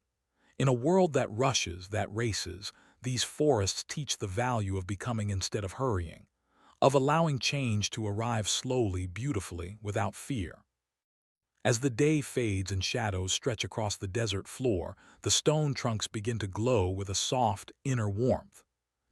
In a world that rushes, that races, these forests teach the value of becoming instead of hurrying, of allowing change to arrive slowly, beautifully, without fear. As the day fades and shadows stretch across the desert floor, the stone trunks begin to glow with a soft, inner warmth.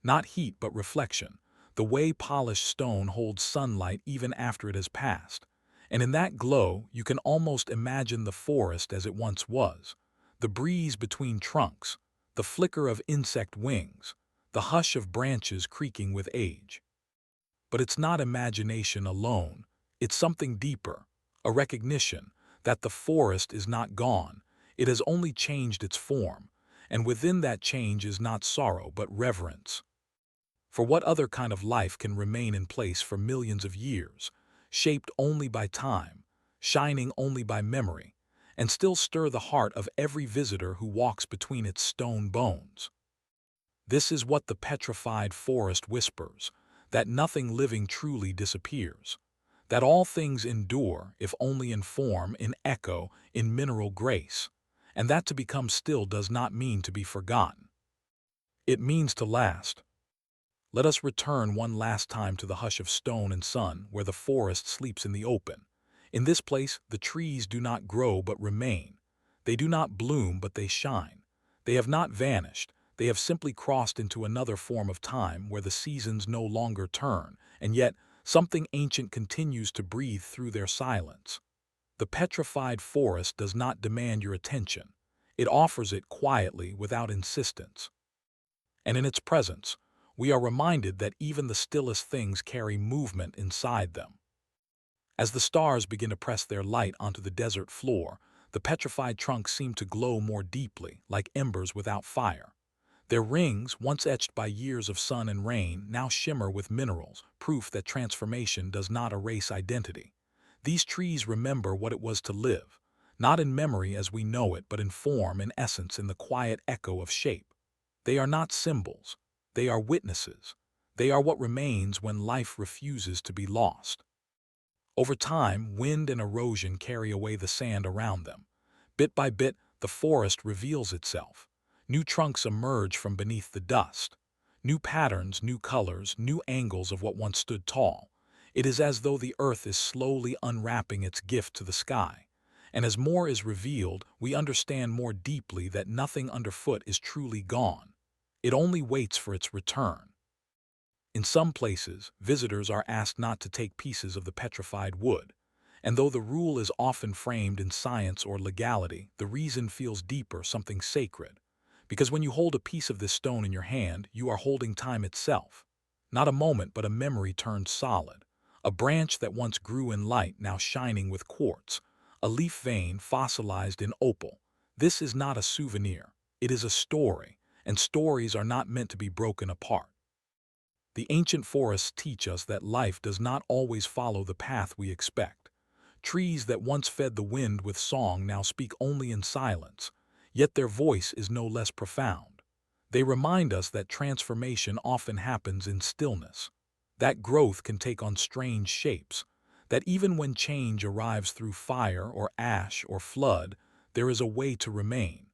Not heat, but reflection. The way polished stone holds sunlight even after it has passed. And in that glow, you can almost imagine the forest as it once was. The breeze between trunks, the flicker of insect wings, the hush of branches creaking with age. But it's not imagination alone. It's something deeper, a recognition that the forest is not gone, it has only changed its form, and within that change is not sorrow but reverence. For what other kind of life can remain in place for millions of years, shaped only by time, shining only by memory, and still stir the heart of every visitor who walks between its stone bones? This is what the petrified forest whispers, that nothing living truly disappears, that all things endure, if only in form, in echo, in mineral grace, and that to become still does not mean to be forgotten. It means to last. Let us return one last time to the hush of stone and sun, where the forest sleeps in the open. In this place, the trees do not grow but remain. They do not bloom but they shine. They have not vanished. They have simply crossed into another form of time where the seasons no longer turn, and yet something ancient continues to breathe through their silence. The petrified forest does not demand your attention. It offers it quietly, without insistence. And in its presence, we are reminded that even the stillest things carry movement inside them. As the stars begin to press their light onto the desert floor, the petrified trunks seem to glow more deeply, like embers without fire. Their rings, once etched by years of sun and rain, now shimmer with minerals, proof that transformation does not erase identity. These trees remember what it was to live, not in memory as we know it, but in form, in essence, in the quiet echo of shape. They are not symbols. They are witnesses. They are what remains when life refuses to be lost. Over time, wind and erosion carry away the sand around them. Bit by bit, the forest reveals itself. New trunks emerge from beneath the dust. New patterns, new colors, new angles of what once stood tall. It is as though the earth is slowly unwrapping its gift to the sky. And as more is revealed, we understand more deeply that nothing underfoot is truly gone. It only waits for its return. In some places, visitors are asked not to take pieces of the petrified wood. And though the rule is often framed in science or legality, the reason feels deeper, something sacred. Because when you hold a piece of this stone in your hand, you are holding time itself. Not a moment, but a memory turned solid. A branch that once grew in light, now shining with quartz. A leaf vein fossilized in opal. This is not a souvenir. It is a story, and stories are not meant to be broken apart. The ancient forests teach us that life does not always follow the path we expect. Trees that once fed the wind with song now speak only in silence, yet their voice is no less profound. They remind us that transformation often happens in stillness, that growth can take on strange shapes, that even when change arrives through fire or ash or flood, there is a way to remain.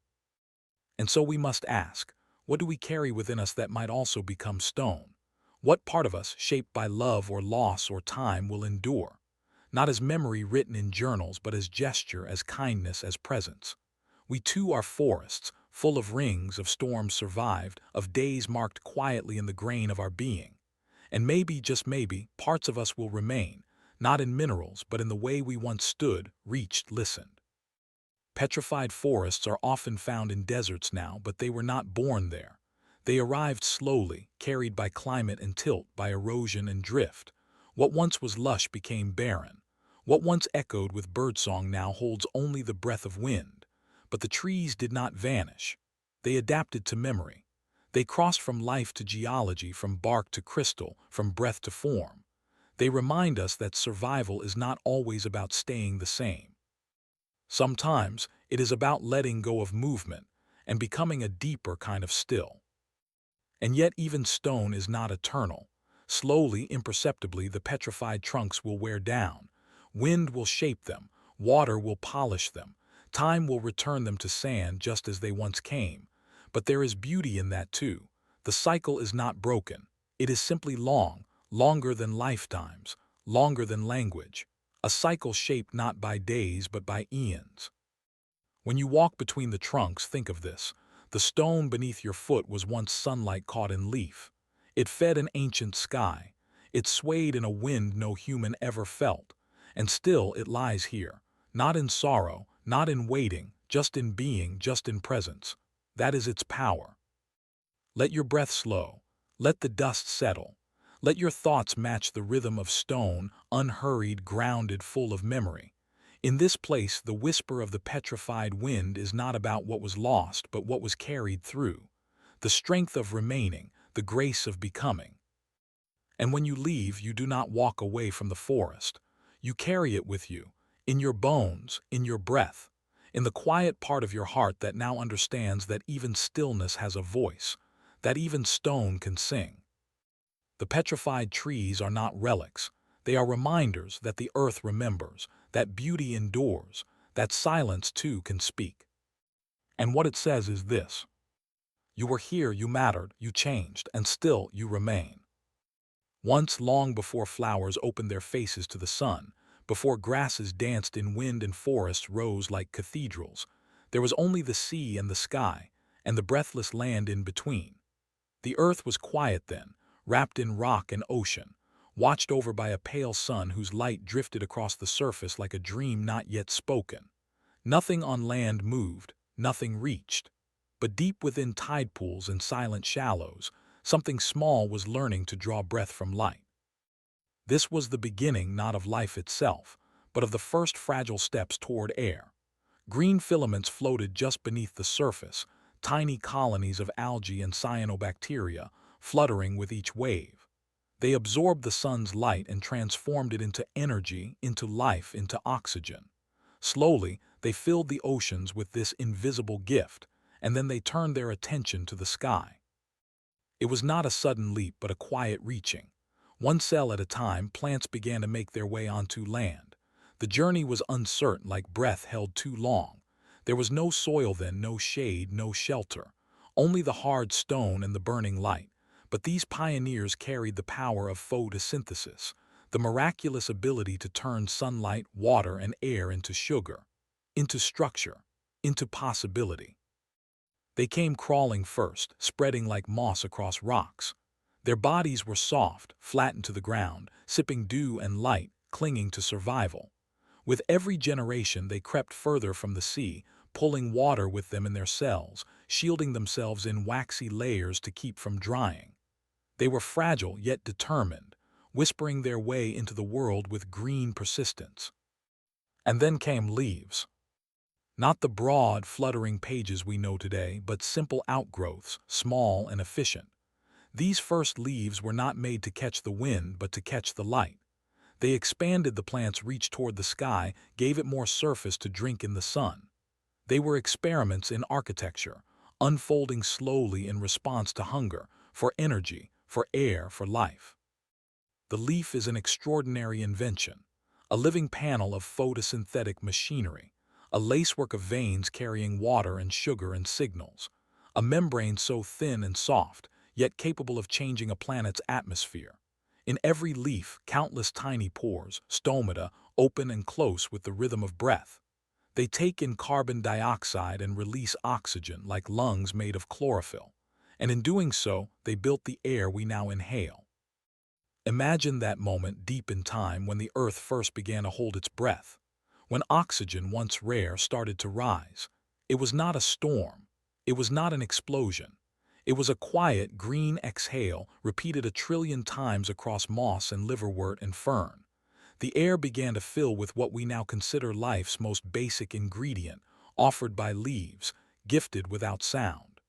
And so we must ask, what do we carry within us that might also become stone? What part of us, shaped by love or loss or time, will endure? Not as memory written in journals, but as gesture, as kindness, as presence. We too are forests, full of rings, of storms survived, of days marked quietly in the grain of our being. And maybe, just maybe, parts of us will remain, not in minerals, but in the way we once stood, reached, listened. Petrified forests are often found in deserts now, but they were not born there. They arrived slowly, carried by climate and tilt, by erosion and drift. What once was lush became barren. What once echoed with birdsong now holds only the breath of wind. But the trees did not vanish. They adapted to memory. They crossed from life to geology, from bark to crystal, from breath to form. They remind us that survival is not always about staying the same. Sometimes it is about letting go of movement and becoming a deeper kind of still. And yet even stone is not eternal. Slowly, imperceptibly, the petrified trunks will wear down. Wind will shape them, water will polish them, time will return them to sand just as they once came. But there is beauty in that too. The cycle is not broken. It is simply long, longer than lifetimes, longer than language. A cycle shaped not by days but by eons. When you walk between the trunks, think of this. The stone beneath your foot was once sunlight caught in leaf. It fed an ancient sky. It swayed in a wind no human ever felt. And still it lies here, not in sorrow, not in waiting, just in being, just in presence. That is its power. Let your breath slow. Let the dust settle. Let your thoughts match the rhythm of stone, unhurried, grounded, full of memory. In this place, the whisper of the petrified wind is not about what was lost, but what was carried through. The strength of remaining, the grace of becoming. And when you leave, you do not walk away from the forest. You carry it with you, in your bones, in your breath, in the quiet part of your heart that now understands that even stillness has a voice, that even stone can sing. The petrified trees are not relics. They are reminders that the earth remembers, that beauty endures, that silence too can speak. And what it says is this: you were here, you mattered, you changed, and still you remain. Once, long before flowers opened their faces to the sun, before grasses danced in wind and forests rose like cathedrals, there was only the sea and the sky, and the breathless land in between. The earth was quiet then, wrapped in rock and ocean, watched over by a pale sun whose light drifted across the surface like a dream not yet spoken. Nothing on land moved, nothing reached. But deep within tide pools and silent shallows, something small was learning to draw breath from light. This was the beginning not of life itself, but of the first fragile steps toward air. Green filaments floated just beneath the surface, tiny colonies of algae and cyanobacteria fluttering with each wave. They absorbed the sun's light and transformed it into energy, into life, into oxygen. Slowly, they filled the oceans with this invisible gift, and then they turned their attention to the sky. It was not a sudden leap, but a quiet reaching. One cell at a time, plants began to make their way onto land. The journey was uncertain, like breath held too long. There was no soil then, no shade, no shelter. Only the hard stone and the burning light. But these pioneers carried the power of photosynthesis, the miraculous ability to turn sunlight, water, and air into sugar, into structure, into possibility. They came crawling first, spreading like moss across rocks. Their bodies were soft, flattened to the ground, sipping dew and light, clinging to survival. With every generation, they crept further from the sea, pulling water with them in their cells, shielding themselves in waxy layers to keep from drying. They were fragile yet determined, whispering their way into the world with green persistence. And then came leaves. Not the broad, fluttering pages we know today, but simple outgrowths, small and efficient. These first leaves were not made to catch the wind, but to catch the light. They expanded the plant's reach toward the sky, gave it more surface to drink in the sun. They were experiments in architecture, unfolding slowly in response to hunger, for energy, for air, for life. The leaf is an extraordinary invention, a living panel of photosynthetic machinery, a lacework of veins carrying water and sugar and signals, a membrane so thin and soft, yet capable of changing a planet's atmosphere. In every leaf, countless tiny pores, stomata, open and close with the rhythm of breath. They take in carbon dioxide and release oxygen like lungs made of chlorophyll, and in doing so, they built the air we now inhale. Imagine that moment deep in time when the Earth first began to hold its breath, when oxygen, once rare, started to rise. It was not a storm. It was not an explosion. It was a quiet, green exhale repeated 1,000,000,000 times across moss and liverwort and fern. The air began to fill with what we now consider life's most basic ingredient, offered by leaves, gifted without sound.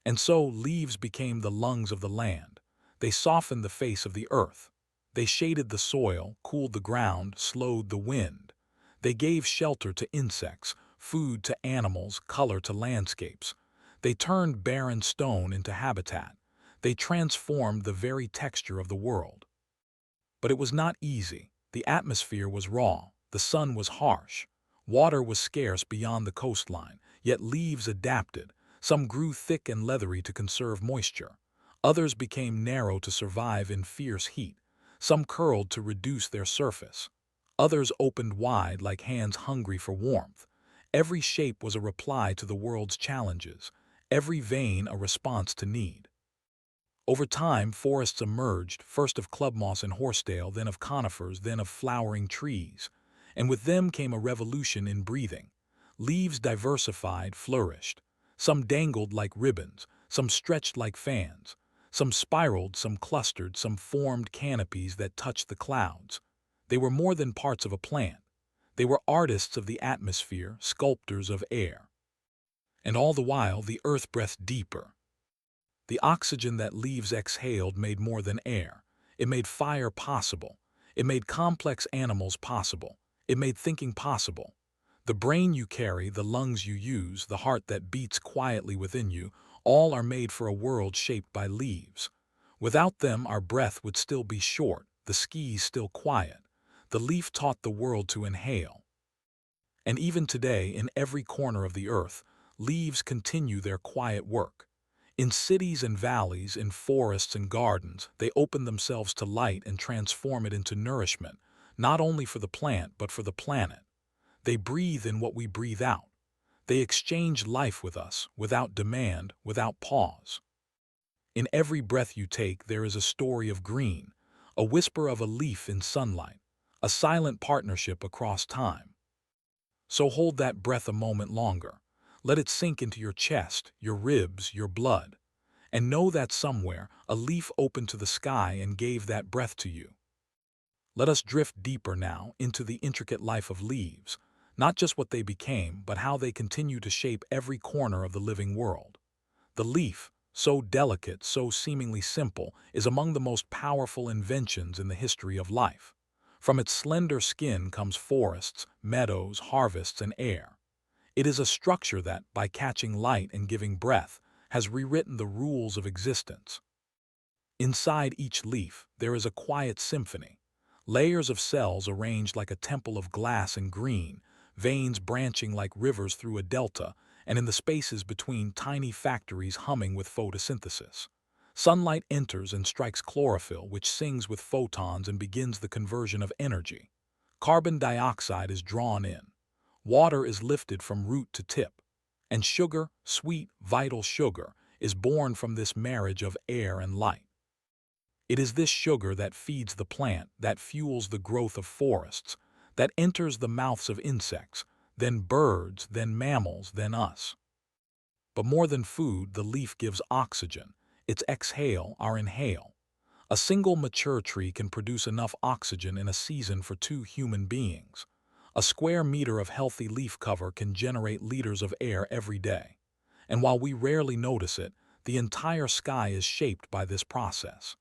And so leaves became the lungs of the land. They softened the face of the earth. They shaded the soil, cooled the ground, slowed the wind. They gave shelter to insects, food to animals, color to landscapes. They turned barren stone into habitat. They transformed the very texture of the world. But it was not easy. The atmosphere was raw. The sun was harsh. Water was scarce beyond the coastline, yet leaves adapted. Some grew thick and leathery to conserve moisture. Others became narrow to survive in fierce heat. Some curled to reduce their surface. Others opened wide like hands hungry for warmth. Every shape was a reply to the world's challenges. Every vein a response to need. Over time, forests emerged, first of club moss and horsetail, then of conifers, then of flowering trees. And with them came a revolution in breathing. Leaves diversified, flourished. Some dangled like ribbons, some stretched like fans. Some spiraled, some clustered, some formed canopies that touched the clouds. They were more than parts of a plant. They were artists of the atmosphere, sculptors of air. And all the while, the earth breathed deeper. The oxygen that leaves exhaled made more than air. It made fire possible. It made complex animals possible. It made thinking possible. The brain you carry, the lungs you use, the heart that beats quietly within you, all are made for a world shaped by leaves. Without them, our breath would still be short, the skis still quiet. The leaf taught the world to inhale. And even today, in every corner of the earth, leaves continue their quiet work. In cities and valleys, in forests and gardens, they open themselves to light and transform it into nourishment, not only for the plant but for the planet. They breathe in what we breathe out. They exchange life with us, without demand, without pause. In every breath you take, there is a story of green, a whisper of a leaf in sunlight, a silent partnership across time. So hold that breath a moment longer. Let it sink into your chest, your ribs, your blood. And know that somewhere, a leaf opened to the sky and gave that breath to you. Let us drift deeper now into the intricate life of leaves, not just what they became, but how they continue to shape every corner of the living world. The leaf, so delicate, so seemingly simple, is among the most powerful inventions in the history of life. From its slender skin comes forests, meadows, harvests, and air. It is a structure that, by catching light and giving breath, has rewritten the rules of existence. Inside each leaf, there is a quiet symphony. Layers of cells arranged like a temple of glass and green, veins branching like rivers through a delta, and in the spaces between, tiny factories humming with photosynthesis. Sunlight enters and strikes chlorophyll, which sings with photons and begins the conversion of energy. Carbon dioxide is drawn in. Water is lifted from root to tip. And sugar, sweet, vital sugar, is born from this marriage of air and light. It is this sugar that feeds the plant, that fuels the growth of forests, that enters the mouths of insects, then birds, then mammals, then us. But more than food, the leaf gives oxygen. Its exhale, our inhale. A single mature tree can produce enough oxygen in a season for 2 human beings. A square meter of healthy leaf cover can generate liters of air every day. And while we rarely notice it, the entire sky is shaped by this process.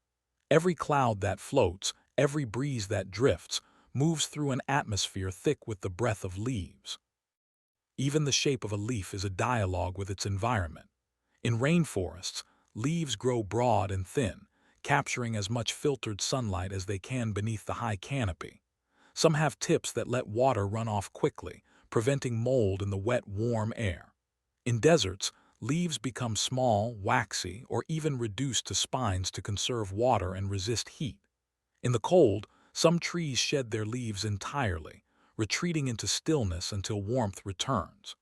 Every cloud that floats, every breeze that drifts, moves through an atmosphere thick with the breath of leaves. Even the shape of a leaf is a dialogue with its environment. In rainforests, leaves grow broad and thin, capturing as much filtered sunlight as they can beneath the high canopy. Some have tips that let water run off quickly, preventing mold in the wet, warm air. In deserts, leaves become small, waxy, or even reduced to spines to conserve water and resist heat. In the cold, some trees shed their leaves entirely, retreating into stillness until warmth returns.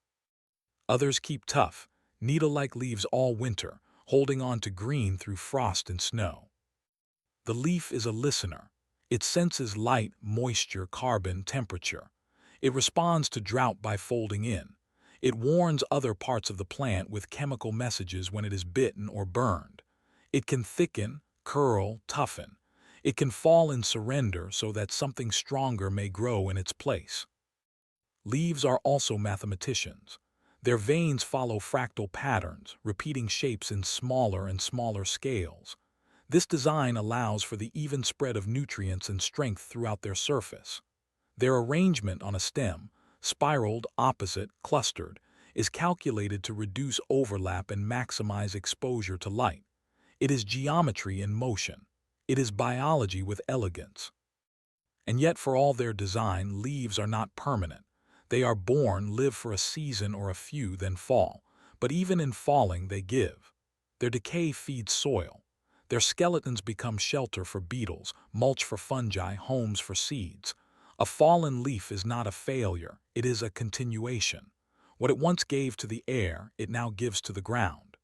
Others keep tough, needle-like leaves all winter, holding on to green through frost and snow. The leaf is a listener. It senses light, moisture, carbon, temperature. It responds to drought by folding in. It warns other parts of the plant with chemical messages when it is bitten or burned. It can thicken, curl, toughen. It can fall and surrender so that something stronger may grow in its place. Leaves are also mathematicians. Their veins follow fractal patterns, repeating shapes in smaller and smaller scales. This design allows for the even spread of nutrients and strength throughout their surface. Their arrangement on a stem, spiraled, opposite, clustered, is calculated to reduce overlap and maximize exposure to light. It is geometry in motion. It is biology with elegance. And yet, for all their design, leaves are not permanent. They are born, live for a season or a few, then fall. But even in falling, they give. Their decay feeds soil. Their skeletons become shelter for beetles, mulch for fungi, homes for seeds. A fallen leaf is not a failure, it is a continuation. What it once gave to the air, it now gives to the ground.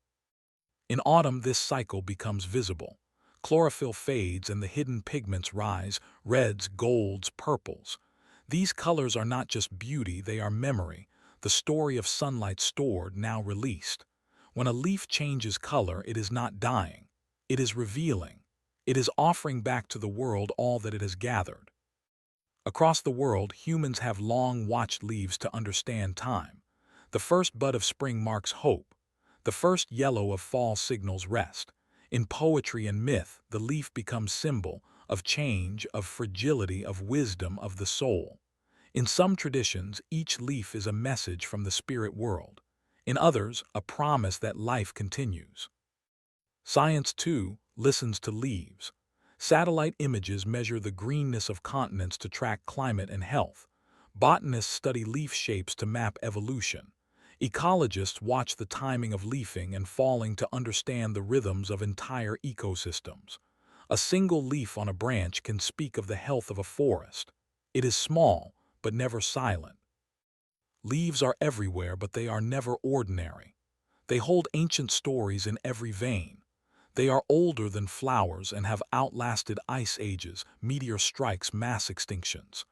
In autumn, this cycle becomes visible. Chlorophyll fades and the hidden pigments rise, reds, golds, purples. These colors are not just beauty, they are memory, the story of sunlight stored, now released. When a leaf changes color, it is not dying. It is revealing. It is offering back to the world all that it has gathered. Across the world, humans have long watched leaves to understand time. The first bud of spring marks hope. The first yellow of fall signals rest. In poetry and myth, the leaf becomes symbol of change, of fragility, of wisdom, of the soul. In some traditions, each leaf is a message from the spirit world. In others, a promise that life continues. Science, too, listens to leaves. Satellite images measure the greenness of continents to track climate and health. Botanists study leaf shapes to map evolution. Ecologists watch the timing of leafing and falling to understand the rhythms of entire ecosystems. A single leaf on a branch can speak of the health of a forest. It is small, but never silent. Leaves are everywhere, but they are never ordinary. They hold ancient stories in every vein. They are older than flowers and have outlasted ice ages, meteor strikes, mass extinctions.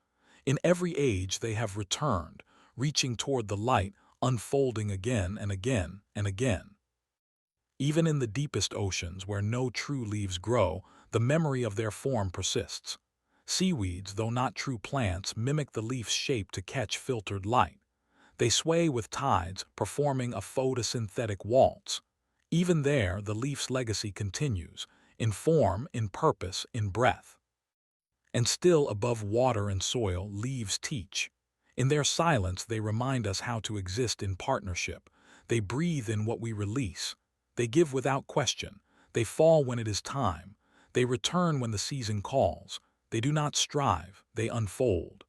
In every age they have returned, reaching toward the light, unfolding again and again and again. Even in the deepest oceans, where no true leaves grow, the memory of their form persists. Seaweeds, though not true plants, mimic the leaf's shape to catch filtered light. They sway with tides, performing a photosynthetic waltz. Even there, the leaf's legacy continues, in form, in purpose, in breath. And still above water and soil, leaves teach. In their silence, they remind us how to exist in partnership. They breathe in what we release. They give without question. They fall when it is time. They return when the season calls. They do not strive, they unfold.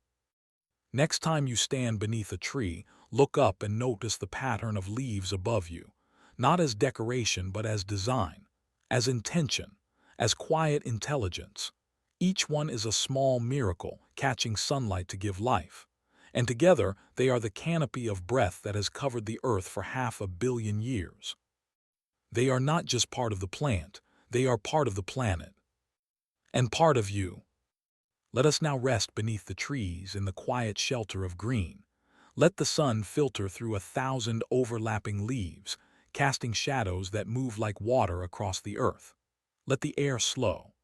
Next time you stand beneath a tree, look up and notice the pattern of leaves above you. Not as decoration, but as design, as intention, as quiet intelligence. Each one is a small miracle, catching sunlight to give life. And together, they are the canopy of breath that has covered the earth for 500 million years. They are not just part of the plant, they are part of the planet. And part of you. Let us now rest beneath the trees in the quiet shelter of green. Let the sun filter through 1,000 overlapping leaves, casting shadows that move like water across the earth. Let the air slow.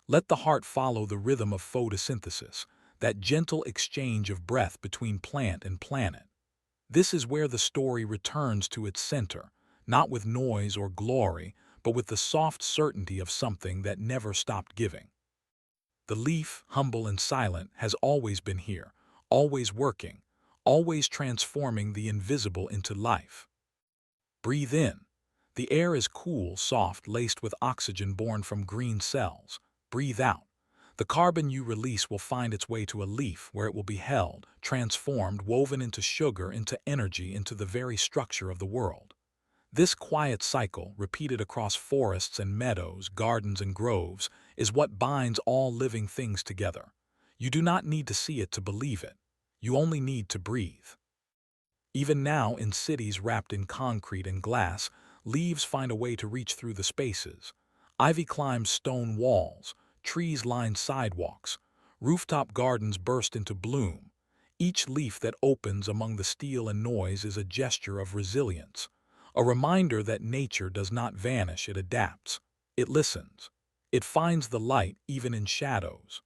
Let the heart follow the rhythm of photosynthesis, that gentle exchange of breath between plant and planet. This is where the story returns to its center, not with noise or glory, but with the soft certainty of something that never stopped giving. The leaf, humble and silent, has always been here, always working, always transforming the invisible into life. Breathe in. The air is cool, soft, laced with oxygen born from green cells. Breathe out. The carbon you release will find its way to a leaf where it will be held, transformed, woven into sugar, into energy, into the very structure of the world. This quiet cycle, repeated across forests and meadows, gardens and groves, is what binds all living things together. You do not need to see it to believe it. You only need to breathe. Even now, in cities wrapped in concrete and glass, leaves find a way to reach through the spaces. Ivy climbs stone walls, trees line sidewalks, rooftop gardens burst into bloom. Each leaf that opens among the steel and noise is a gesture of resilience, a reminder that nature does not vanish, it adapts. It listens. It finds the light even in shadows.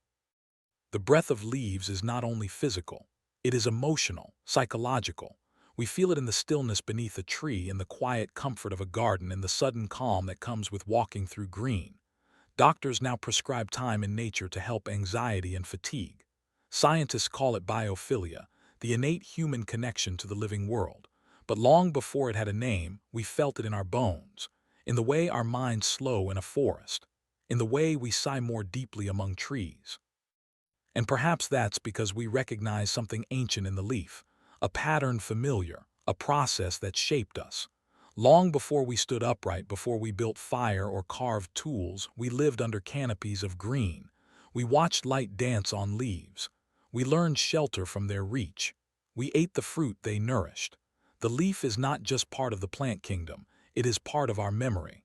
The breath of leaves is not only physical, it is emotional, psychological. We feel it in the stillness beneath a tree, in the quiet comfort of a garden, in the sudden calm that comes with walking through green. Doctors now prescribe time in nature to help anxiety and fatigue. Scientists call it biophilia, the innate human connection to the living world. But long before it had a name, we felt it in our bones, in the way our minds slow in a forest, in the way we sigh more deeply among trees. And perhaps that's because we recognize something ancient in the leaf, a pattern familiar, a process that shaped us. Long before we stood upright, before we built fire or carved tools, we lived under canopies of green. We watched light dance on leaves. We learned shelter from their reach. We ate the fruit they nourished. The leaf is not just part of the plant kingdom, it is part of our memory.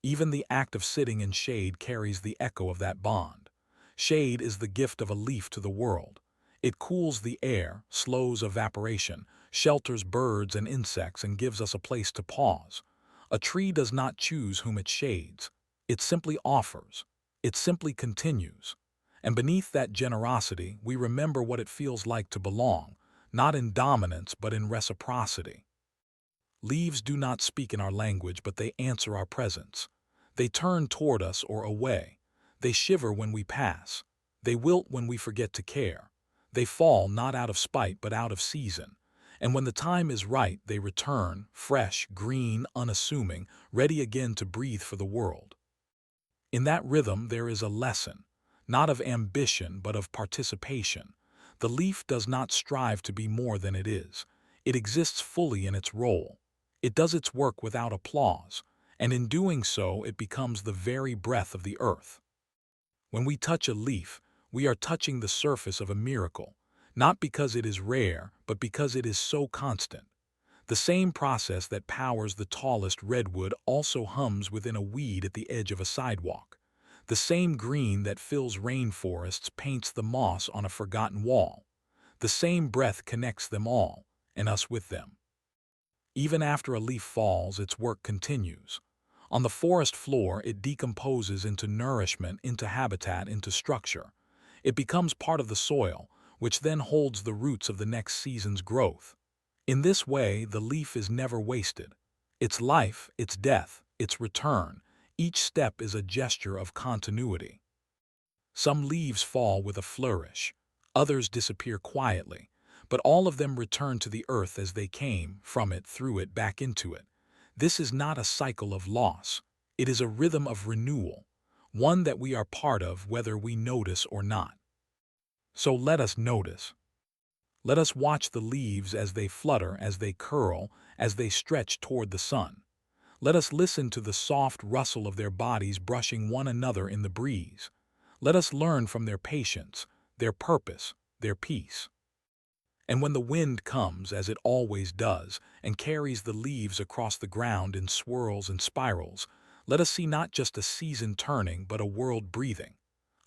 Even the act of sitting in shade carries the echo of that bond. Shade is the gift of a leaf to the world. It cools the air, slows evaporation, shelters birds and insects, and gives us a place to pause. A tree does not choose whom it shades. It simply offers. It simply continues. And beneath that generosity, we remember what it feels like to belong, not in dominance but in reciprocity. Leaves do not speak in our language, but they answer our presence. They turn toward us or away. They shiver when we pass. They wilt when we forget to care. They fall not out of spite but out of season. And when the time is right, they return, fresh, green, unassuming, ready again to breathe for the world. In that rhythm there is a lesson, not of ambition but of participation. The leaf does not strive to be more than it is. It exists fully in its role. It does its work without applause, and in doing so it becomes the very breath of the earth. When we touch a leaf, we are touching the surface of a miracle, not because it is rare, but because it is so constant. The same process that powers the tallest redwood also hums within a weed at the edge of a sidewalk. The same green that fills rainforests paints the moss on a forgotten wall. The same breath connects them all, and us with them. Even after a leaf falls, its work continues. On the forest floor, it decomposes into nourishment, into habitat, into structure. It becomes part of the soil, which then holds the roots of the next season's growth. In this way, the leaf is never wasted. Its life, its death, its return, each step is a gesture of continuity. Some leaves fall with a flourish, others disappear quietly, but all of them return to the earth as they came, from it, through it, back into it. This is not a cycle of loss. It is a rhythm of renewal, one that we are part of whether we notice or not. So let us notice. Let us watch the leaves as they flutter, as they curl, as they stretch toward the sun. Let us listen to the soft rustle of their bodies brushing one another in the breeze. Let us learn from their patience, their purpose, their peace. And when the wind comes, as it always does, and carries the leaves across the ground in swirls and spirals, let us see not just a season turning, but a world breathing.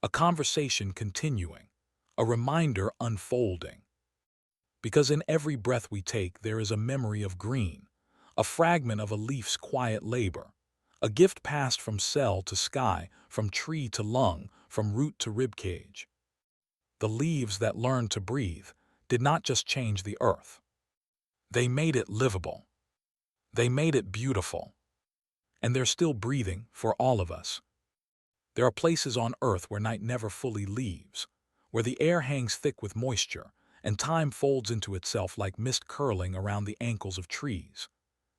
a conversation continuing, a reminder unfolding. Because in every breath we take there is a memory of green, a fragment of a leaf's quiet labor, a gift passed from cell to sky, from tree to lung, from root to ribcage. The leaves that learned to breathe did not just change the earth. They made it livable. They made it beautiful. And they're still breathing for all of us. There are places on earth where night never fully leaves, where the air hangs thick with moisture, and time folds into itself like mist curling around the ankles of trees.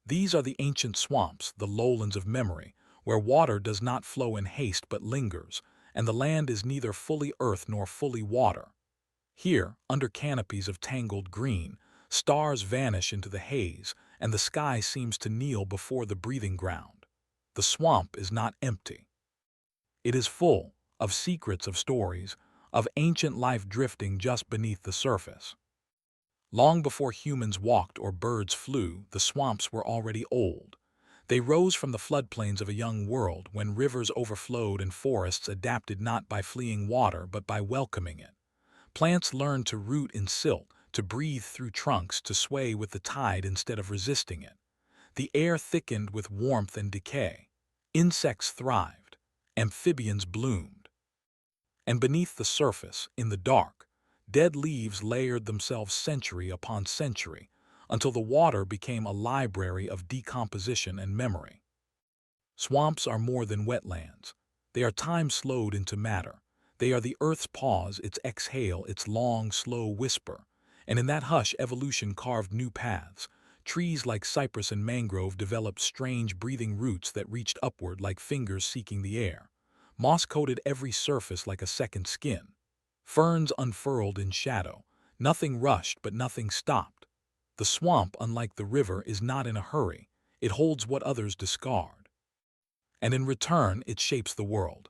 These are the ancient swamps, the lowlands of memory, where water does not flow in haste but lingers, and the land is neither fully earth nor fully water. Here, under canopies of tangled green, stars vanish into the haze, and the sky seems to kneel before the breathing ground. The swamp is not empty. It is full of secrets, of stories, of ancient life drifting just beneath the surface. Long before humans walked or birds flew, the swamps were already old. They rose from the floodplains of a young world when rivers overflowed and forests adapted not by fleeing water but by welcoming it. Plants learned to root in silt, to breathe through trunks, to sway with the tide instead of resisting it. The air thickened with warmth and decay. Insects thrived. Amphibians bloomed. And beneath the surface, in the dark, dead leaves layered themselves century upon century, until the water became a library of decomposition and memory. Swamps are more than wetlands. They are time slowed into matter. They are the earth's pause, its exhale, its long, slow whisper. And in that hush, evolution carved new paths. Trees like cypress and mangrove developed strange breathing roots that reached upward like fingers seeking the air. Moss coated every surface like a second skin. Ferns unfurled in shadow. Nothing rushed, but nothing stopped. The swamp, unlike the river, is not in a hurry. It holds what others discard. And in return, it shapes the world.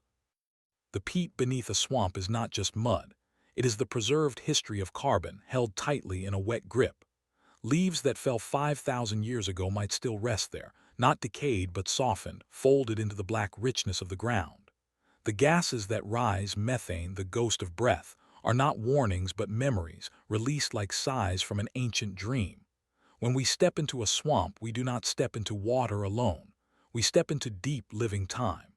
The peat beneath a swamp is not just mud. It is the preserved history of carbon, held tightly in a wet grip. Leaves that fell 5,000 years ago might still rest there, not decayed but softened, folded into the black richness of the ground. The gases that rise, methane, the ghost of breath, are not warnings but memories, released like sighs from an ancient dream. When we step into a swamp, we do not step into water alone. We step into deep, living time.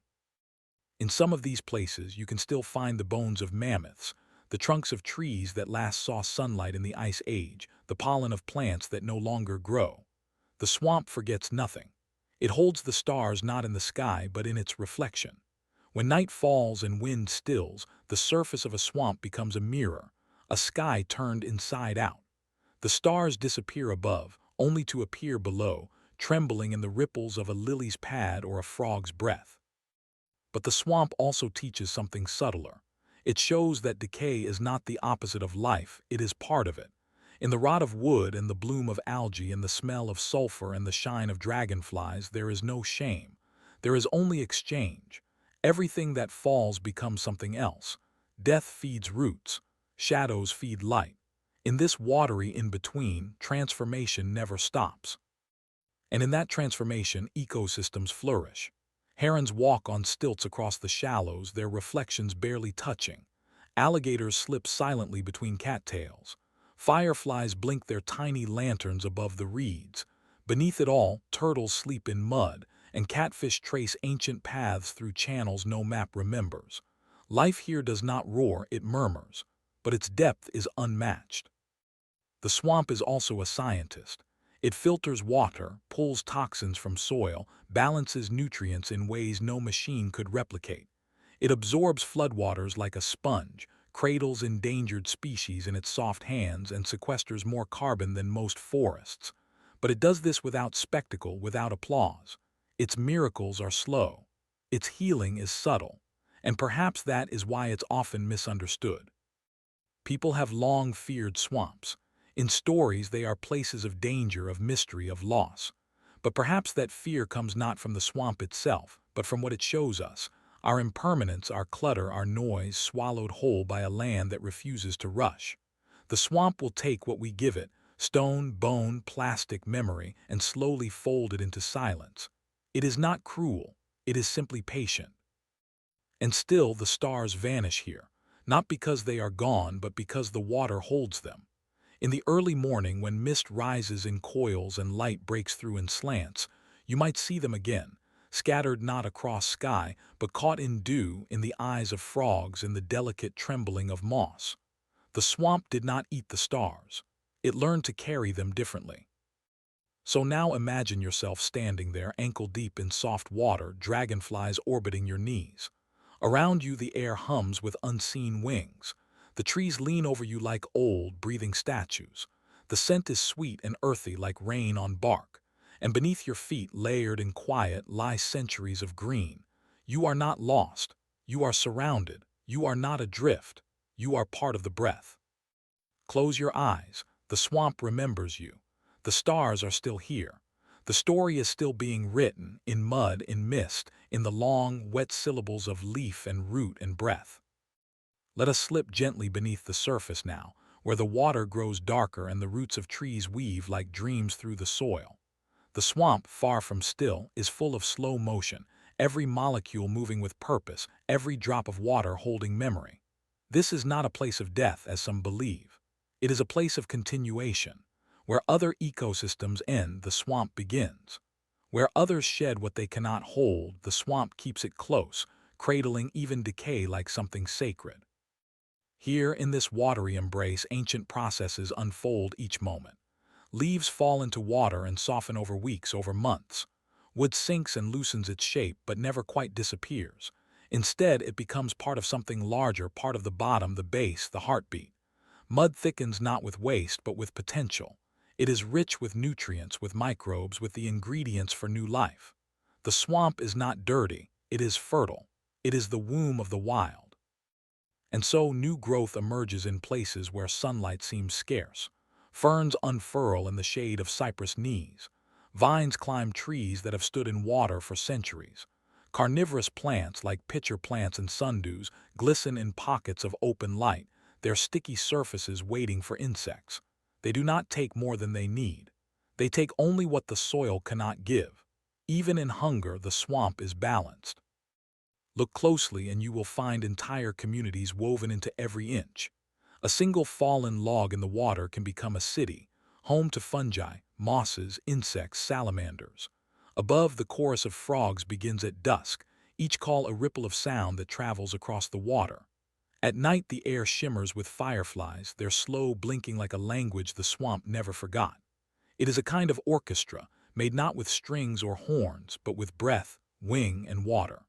In some of these places, you can still find the bones of mammoths, the trunks of trees that last saw sunlight in the Ice Age, the pollen of plants that no longer grow. The swamp forgets nothing. It holds the stars not in the sky but in its reflection. When night falls and wind stills, the surface of a swamp becomes a mirror, a sky turned inside out. The stars disappear above, only to appear below, trembling in the ripples of a lily's pad or a frog's breath. But the swamp also teaches something subtler. It shows that decay is not the opposite of life, it is part of it. In the rot of wood and the bloom of algae and the smell of sulfur and the shine of dragonflies, there is no shame. There is only exchange. Everything that falls becomes something else. Death feeds roots. Shadows feed light. In this watery in-between, transformation never stops. And in that transformation, ecosystems flourish. Herons walk on stilts across the shallows, their reflections barely touching. Alligators slip silently between cattails. Fireflies blink their tiny lanterns above the reeds. Beneath it all, turtles sleep in mud, and catfish trace ancient paths through channels no map remembers. Life here does not roar, it murmurs, but its depth is unmatched. The swamp is also a scientist. It filters water, pulls toxins from soil, balances nutrients in ways no machine could replicate. It absorbs floodwaters like a sponge, cradles endangered species in its soft hands, and sequesters more carbon than most forests. But it does this without spectacle, without applause. Its miracles are slow. Its healing is subtle. And perhaps that is why it's often misunderstood. People have long feared swamps. In stories, they are places of danger, of mystery, of loss. But perhaps that fear comes not from the swamp itself, but from what it shows us, our impermanence, our clutter, our noise, swallowed whole by a land that refuses to rush. The swamp will take what we give it, stone, bone, plastic, memory, and slowly fold it into silence. It is not cruel, it is simply patient. And still the stars vanish here, not because they are gone, but because the water holds them. In the early morning, when mist rises in coils and light breaks through in slants, you might see them again, scattered not across sky, but caught in dew, in the eyes of frogs, in the delicate trembling of moss. The swamp did not eat the stars. It learned to carry them differently. So now imagine yourself standing there, ankle-deep in soft water, dragonflies orbiting your knees. Around you the air hums with unseen wings. The trees lean over you like old, breathing statues. The scent is sweet and earthy like rain on bark. And beneath your feet, layered and quiet, lie centuries of green. You are not lost. You are surrounded. You are not adrift. You are part of the breath. Close your eyes. The swamp remembers you. The stars are still here. The story is still being written, in mud, in mist, in the long, wet syllables of leaf and root and breath. Let us slip gently beneath the surface now, where the water grows darker and the roots of trees weave like dreams through the soil. The swamp, far from still, is full of slow motion, every molecule moving with purpose, every drop of water holding memory. This is not a place of death, as some believe. It is a place of continuation. Where other ecosystems end, the swamp begins. Where others shed what they cannot hold, the swamp keeps it close, cradling even decay like something sacred. Here, in this watery embrace, ancient processes unfold each moment. Leaves fall into water and soften over weeks, over months. Wood sinks and loosens its shape, but never quite disappears. Instead, it becomes part of something larger, part of the bottom, the base, the heartbeat. Mud thickens not with waste, but with potential. It is rich with nutrients, with microbes, with the ingredients for new life. The swamp is not dirty, it is fertile. It is the womb of the wild. And so new growth emerges in places where sunlight seems scarce. Ferns unfurl in the shade of cypress knees. Vines climb trees that have stood in water for centuries. Carnivorous plants like pitcher plants and sundews glisten in pockets of open light, their sticky surfaces waiting for insects. They do not take more than they need. They take only what the soil cannot give. Even in hunger, the swamp is balanced. Look closely and you will find entire communities woven into every inch. A single fallen log in the water can become a city, home to fungi, mosses, insects, salamanders. Above, the chorus of frogs begins at dusk, each call a ripple of sound that travels across the water. At night, the air shimmers with fireflies, their slow blinking like a language the swamp never forgot. It is a kind of orchestra, made not with strings or horns, but with breath, wing, and water.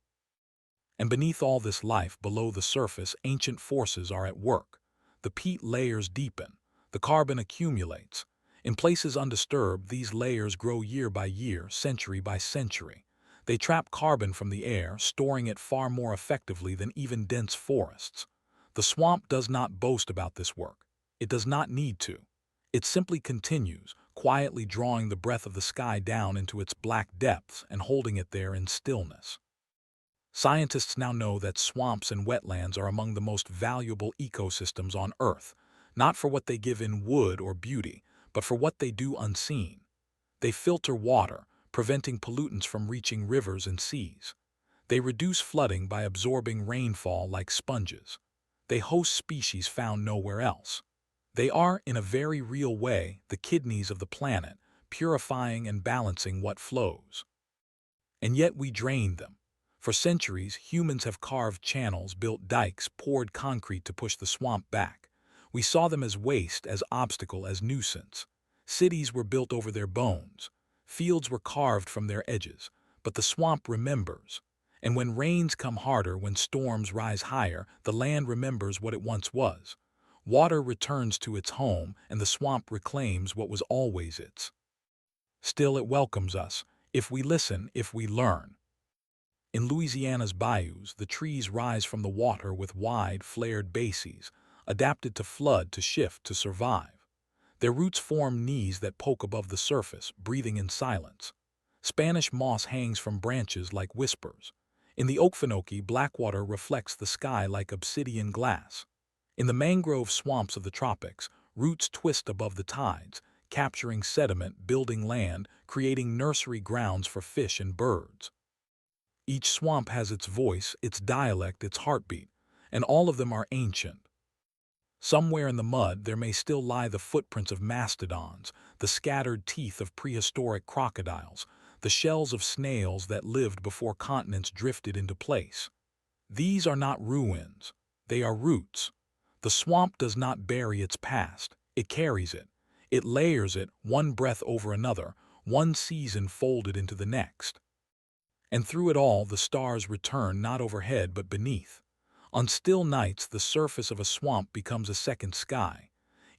And beneath all this life, below the surface, ancient forces are at work. The peat layers deepen. The carbon accumulates. In places undisturbed, these layers grow year by year, century by century. They trap carbon from the air, storing it far more effectively than even dense forests. The swamp does not boast about this work. It does not need to. It simply continues, quietly drawing the breath of the sky down into its black depths and holding it there in stillness. Scientists now know that swamps and wetlands are among the most valuable ecosystems on Earth, not for what they give in wood or beauty, but for what they do unseen. They filter water, preventing pollutants from reaching rivers and seas. They reduce flooding by absorbing rainfall like sponges. They host species found nowhere else. They are, in a very real way, the kidneys of the planet, purifying and balancing what flows. And yet we drain them. For centuries, humans have carved channels, built dikes, poured concrete to push the swamp back. We saw them as waste, as obstacle, as nuisance. Cities were built over their bones. Fields were carved from their edges. But the swamp remembers. And when rains come harder, when storms rise higher, the land remembers what it once was. Water returns to its home, and the swamp reclaims what was always its. Still, it welcomes us, if we listen, if we learn. In Louisiana's bayous, the trees rise from the water with wide, flared bases, adapted to flood, to shift, to survive. Their roots form knees that poke above the surface, breathing in silence. Spanish moss hangs from branches like whispers. In the Okefenokee, blackwater reflects the sky like obsidian glass. In the mangrove swamps of the tropics, roots twist above the tides, capturing sediment, building land, creating nursery grounds for fish and birds. Each swamp has its voice, its dialect, its heartbeat, and all of them are ancient. Somewhere in the mud there may still lie the footprints of mastodons, the scattered teeth of prehistoric crocodiles, the shells of snails that lived before continents drifted into place. These are not ruins, they are roots. The swamp does not bury its past, it carries it. It layers it, one breath over another, one season folded into the next. And through it all the stars return not overhead but beneath. On still nights the surface of a swamp becomes a second sky.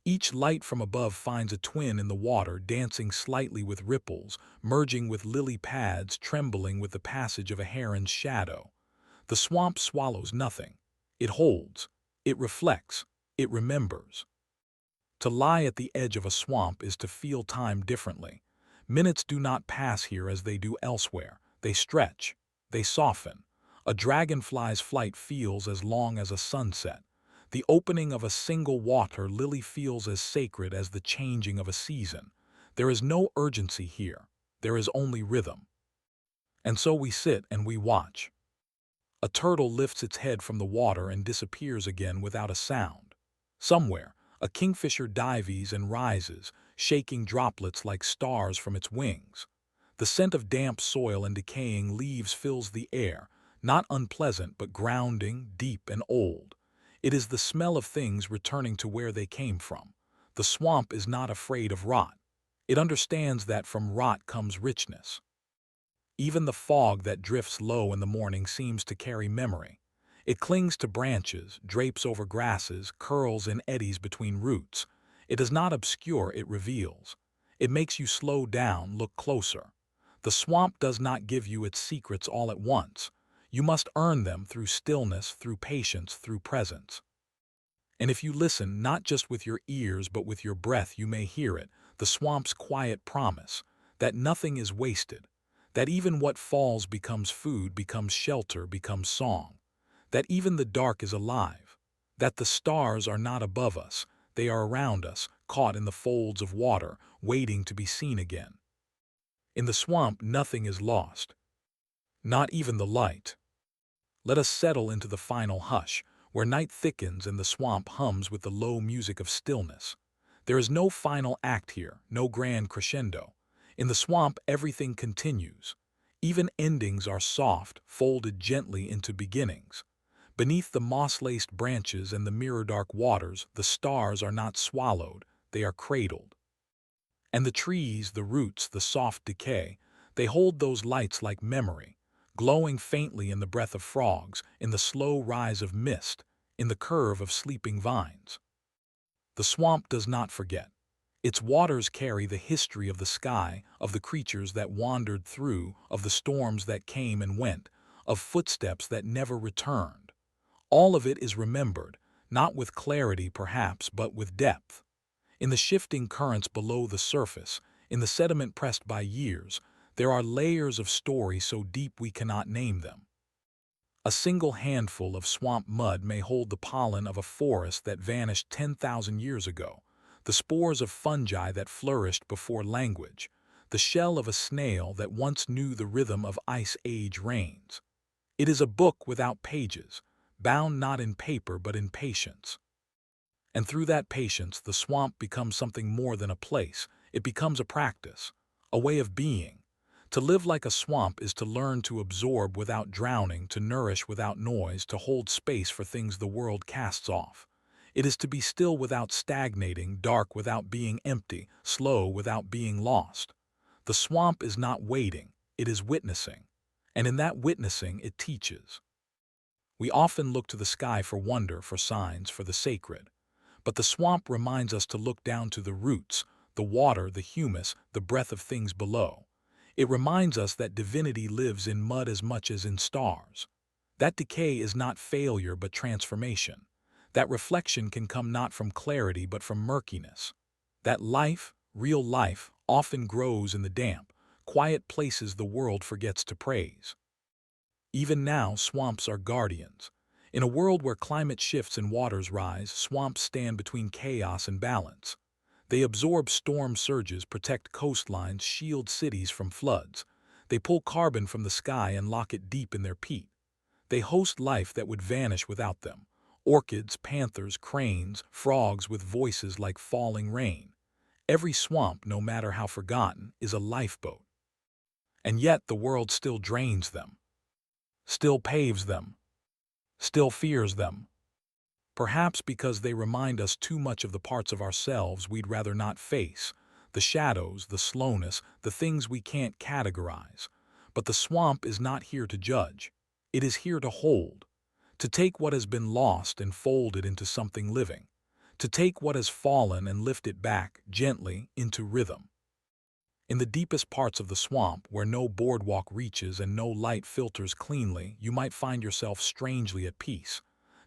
Each light from above finds a twin in the water, dancing slightly with ripples, merging with lily pads, trembling with the passage of a heron's shadow. The swamp swallows nothing. It holds. It reflects. It remembers. To lie at the edge of a swamp is to feel time differently. Minutes do not pass here as they do elsewhere. They stretch. They soften. A dragonfly's flight feels as long as a sunset. The opening of a single water lily feels as sacred as the changing of a season. There is no urgency here. There is only rhythm. And so we sit and we watch. A turtle lifts its head from the water and disappears again without a sound. Somewhere, a kingfisher dives and rises, shaking droplets like stars from its wings. The scent of damp soil and decaying leaves fills the air, not unpleasant but grounding, deep and old. It is the smell of things returning to where they came from. The swamp is not afraid of rot. It understands that from rot comes richness. Even the fog that drifts low in the morning seems to carry memory. It clings to branches, drapes over grasses, curls in eddies between roots. It does not obscure, it reveals. It makes you slow down, look closer. The swamp does not give you its secrets all at once. You must earn them through stillness, through patience, through presence. And if you listen, not just with your ears but with your breath, you may hear it, the swamp's quiet promise, that nothing is wasted, that even what falls becomes food, becomes shelter, becomes song, that even the dark is alive, that the stars are not above us, they are around us, caught in the folds of water, waiting to be seen again. In the swamp, nothing is lost, not even the light. Let us settle into the final hush, where night thickens and the swamp hums with the low music of stillness. There is no final act here, no grand crescendo. In the swamp, everything continues. Even endings are soft, folded gently into beginnings. Beneath the moss-laced branches and the mirror-dark waters, the stars are not swallowed, they are cradled. And the trees, the roots, the soft decay, they hold those lights like memory, glowing faintly in the breath of frogs, in the slow rise of mist, in the curve of sleeping vines. The swamp does not forget. Its waters carry the history of the sky, of the creatures that wandered through, of the storms that came and went, of footsteps that never returned. All of it is remembered, not with clarity perhaps, but with depth. In the shifting currents below the surface, in the sediment pressed by years, there are layers of story so deep we cannot name them. A single handful of swamp mud may hold the pollen of a forest that vanished 10,000 years ago, the spores of fungi that flourished before language, the shell of a snail that once knew the rhythm of ice age rains. It is a book without pages, bound not in paper but in patience. And through that patience, the swamp becomes something more than a place. It becomes a practice, a way of being. To live like a swamp is to learn to absorb without drowning, to nourish without noise, to hold space for things the world casts off. It is to be still without stagnating, dark without being empty, slow without being lost. The swamp is not waiting, it is witnessing. And in that witnessing, it teaches. We often look to the sky for wonder, for signs, for the sacred. But the swamp reminds us to look down to the roots, the water, the humus, the breath of things below. It reminds us that divinity lives in mud as much as in stars. That decay is not failure but transformation. That reflection can come not from clarity but from murkiness. That life, real life, often grows in the damp, quiet places the world forgets to praise. Even now, swamps are guardians. In a world where climate shifts and waters rise, swamps stand between chaos and balance. They absorb storm surges, protect coastlines, shield cities from floods. They pull carbon from the sky and lock it deep in their peat. They host life that would vanish without them. Orchids, panthers, cranes, frogs with voices like falling rain. Every swamp, no matter how forgotten, is a lifeboat. And yet the world still drains them, still paves them, still fears them. Perhaps because they remind us too much of the parts of ourselves we'd rather not face, the shadows, the slowness, the things we can't categorize. But the swamp is not here to judge. It is here to hold, to take what has been lost and fold it into something living, to take what has fallen and lift it back, gently, into rhythm. In the deepest parts of the swamp, where no boardwalk reaches and no light filters cleanly, you might find yourself strangely at peace.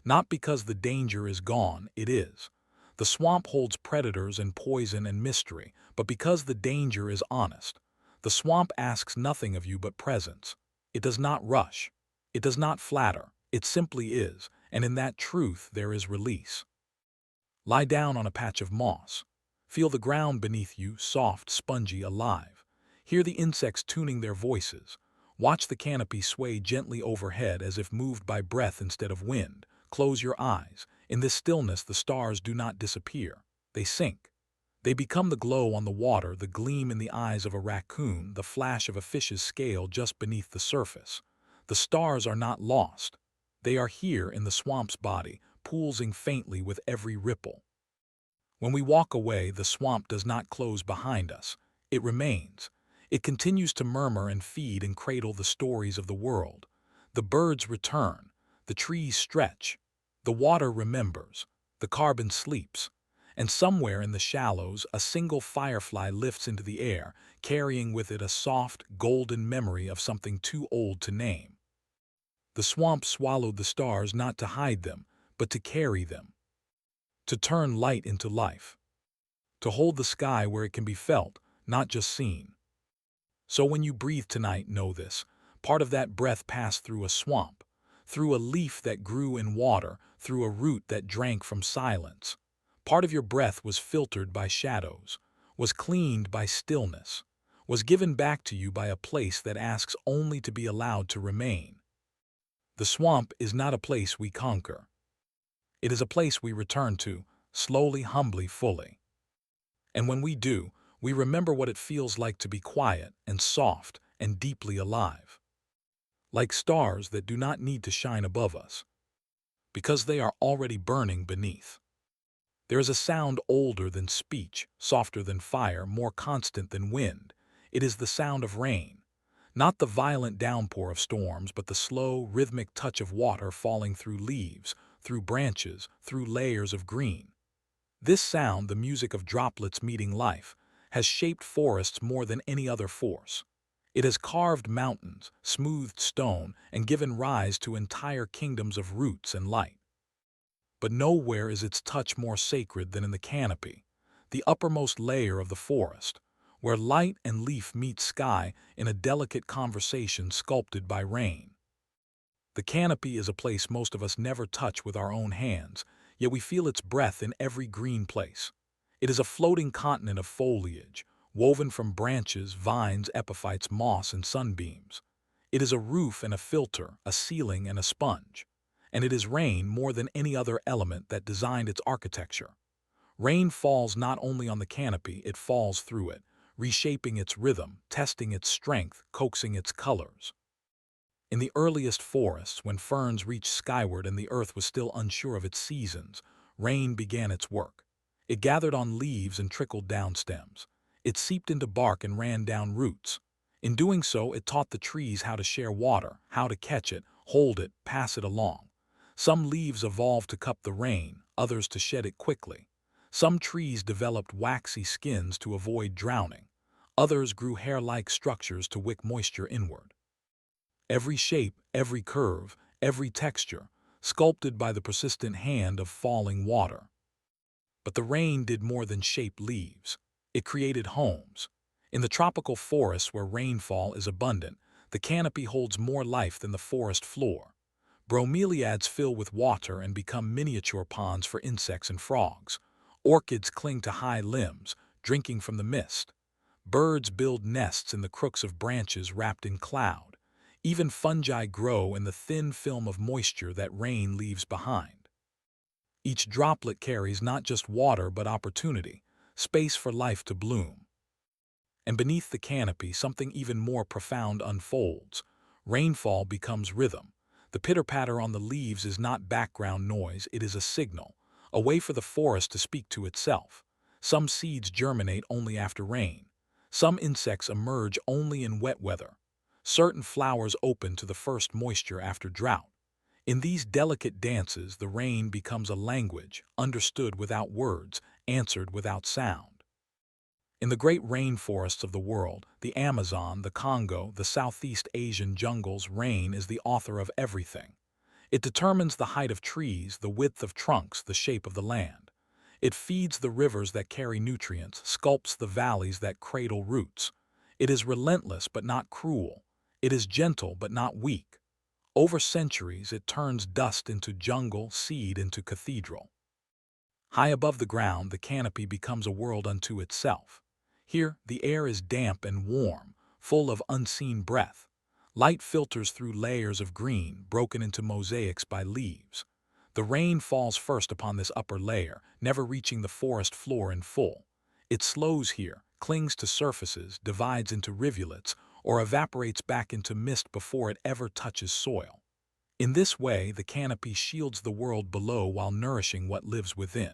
Not because the danger is gone, it is. The swamp holds predators and poison and mystery, but because the danger is honest. The swamp asks nothing of you but presence. It does not rush. It does not flatter. It simply is, and in that truth there is release. Lie down on a patch of moss. Feel the ground beneath you, soft, spongy, alive. Hear the insects tuning their voices. Watch the canopy sway gently overhead as if moved by breath instead of wind. Close your eyes. In this stillness, the stars do not disappear. They sink. They become the glow on the water, the gleam in the eyes of a raccoon, the flash of a fish's scale just beneath the surface. The stars are not lost. They are here in the swamp's body, pulsing faintly with every ripple. When we walk away, the swamp does not close behind us. It remains. It continues to murmur and feed and cradle the stories of the world. The birds return. The trees stretch. The water remembers. The carbon sleeps. And somewhere in the shallows, a single firefly lifts into the air, carrying with it a soft, golden memory of something too old to name. The swamp swallowed the stars not to hide them, but to carry them. To turn light into life. To hold the sky where it can be felt, not just seen. So when you breathe tonight, know this. Part of that breath passed through a swamp, through a leaf that grew in water, through a root that drank from silence. Part of your breath was filtered by shadows, was cleaned by stillness, was given back to you by a place that asks only to be allowed to remain. The swamp is not a place we conquer. It is a place we return to, slowly, humbly, fully. And when we do, we remember what it feels like to be quiet and soft and deeply alive. Like stars that do not need to shine above us, because they are already burning beneath. There is a sound older than speech, softer than fire, more constant than wind. It is the sound of rain. Not the violent downpour of storms, but the slow, rhythmic touch of water falling through leaves, through branches, through layers of green. This sound, the music of droplets meeting life, has shaped forests more than any other force. It has carved mountains, smoothed stone, and given rise to entire kingdoms of roots and light. But nowhere is its touch more sacred than in the canopy, the uppermost layer of the forest, where light and leaf meet sky in a delicate conversation sculpted by rain. The canopy is a place most of us never touch with our own hands, yet we feel its breath in every green place. It is a floating continent of foliage, woven from branches, vines, epiphytes, moss, and sunbeams. It is a roof and a filter, a ceiling and a sponge. And it is rain more than any other element that designed its architecture. Rain falls not only on the canopy, it falls through it, reshaping its rhythm, testing its strength, coaxing its colors. In the earliest forests, when ferns reached skyward and the earth was still unsure of its seasons, rain began its work. It gathered on leaves and trickled down stems. It seeped into bark and ran down roots. In doing so, it taught the trees how to share water, how to catch it, hold it, pass it along. Some leaves evolved to cup the rain, others to shed it quickly. Some trees developed waxy skins to avoid drowning. Others grew hair-like structures to wick moisture inward. Every shape, every curve, every texture, sculpted by the persistent hand of falling water. But the rain did more than shape leaves. It created homes. In the tropical forests where rainfall is abundant, the canopy holds more life than the forest floor. Bromeliads fill with water and become miniature ponds for insects and frogs. Orchids cling to high limbs, drinking from the mist. Birds build nests in the crooks of branches wrapped in cloud. Even fungi grow in the thin film of moisture that rain leaves behind. Each droplet carries not just water but opportunity, space for life to bloom. And beneath the canopy, something even more profound unfolds. Rainfall becomes rhythm. The pitter-patter on the leaves is not background noise, it is a signal, a way for the forest to speak to itself. Some seeds germinate only after rain. Some insects emerge only in wet weather. Certain flowers open to the first moisture after drought. In these delicate dances, the rain becomes a language, understood without words, answered without sound. In the great rainforests of the world, the Amazon, the Congo, the Southeast Asian jungles, rain is the author of everything. It determines the height of trees, the width of trunks, the shape of the land. It feeds the rivers that carry nutrients, sculpts the valleys that cradle roots. It is relentless but not cruel. It is gentle but not weak. Over centuries, it turns dust into jungle, seed into cathedral. High above the ground, the canopy becomes a world unto itself. Here, the air is damp and warm, full of unseen breath. Light filters through layers of green, broken into mosaics by leaves. The rain falls first upon this upper layer, never reaching the forest floor in full. It slows here, clings to surfaces, divides into rivulets, or evaporates back into mist before it ever touches soil. In this way, the canopy shields the world below while nourishing what lives within.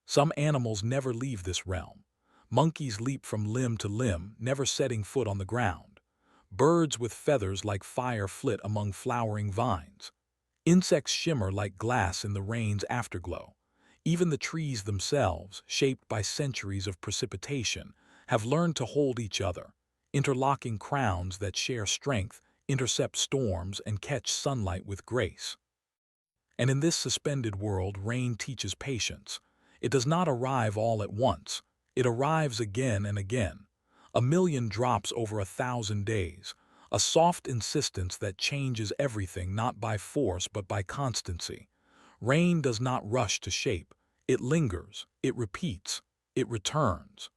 Some animals never leave this realm. Monkeys leap from limb to limb, never setting foot on the ground. Birds with feathers like fire flit among flowering vines. Insects shimmer like glass in the rain's afterglow. Even the trees themselves, shaped by centuries of precipitation, have learned to hold each other, interlocking crowns that share strength, intercept storms, and catch sunlight with grace. And in this suspended world, rain teaches patience. It does not arrive all at once. It arrives again and again. 1,000,000 drops over 1,000 days. A soft insistence that changes everything not by force but by constancy. Rain does not rush to shape. It lingers. It repeats. It returns.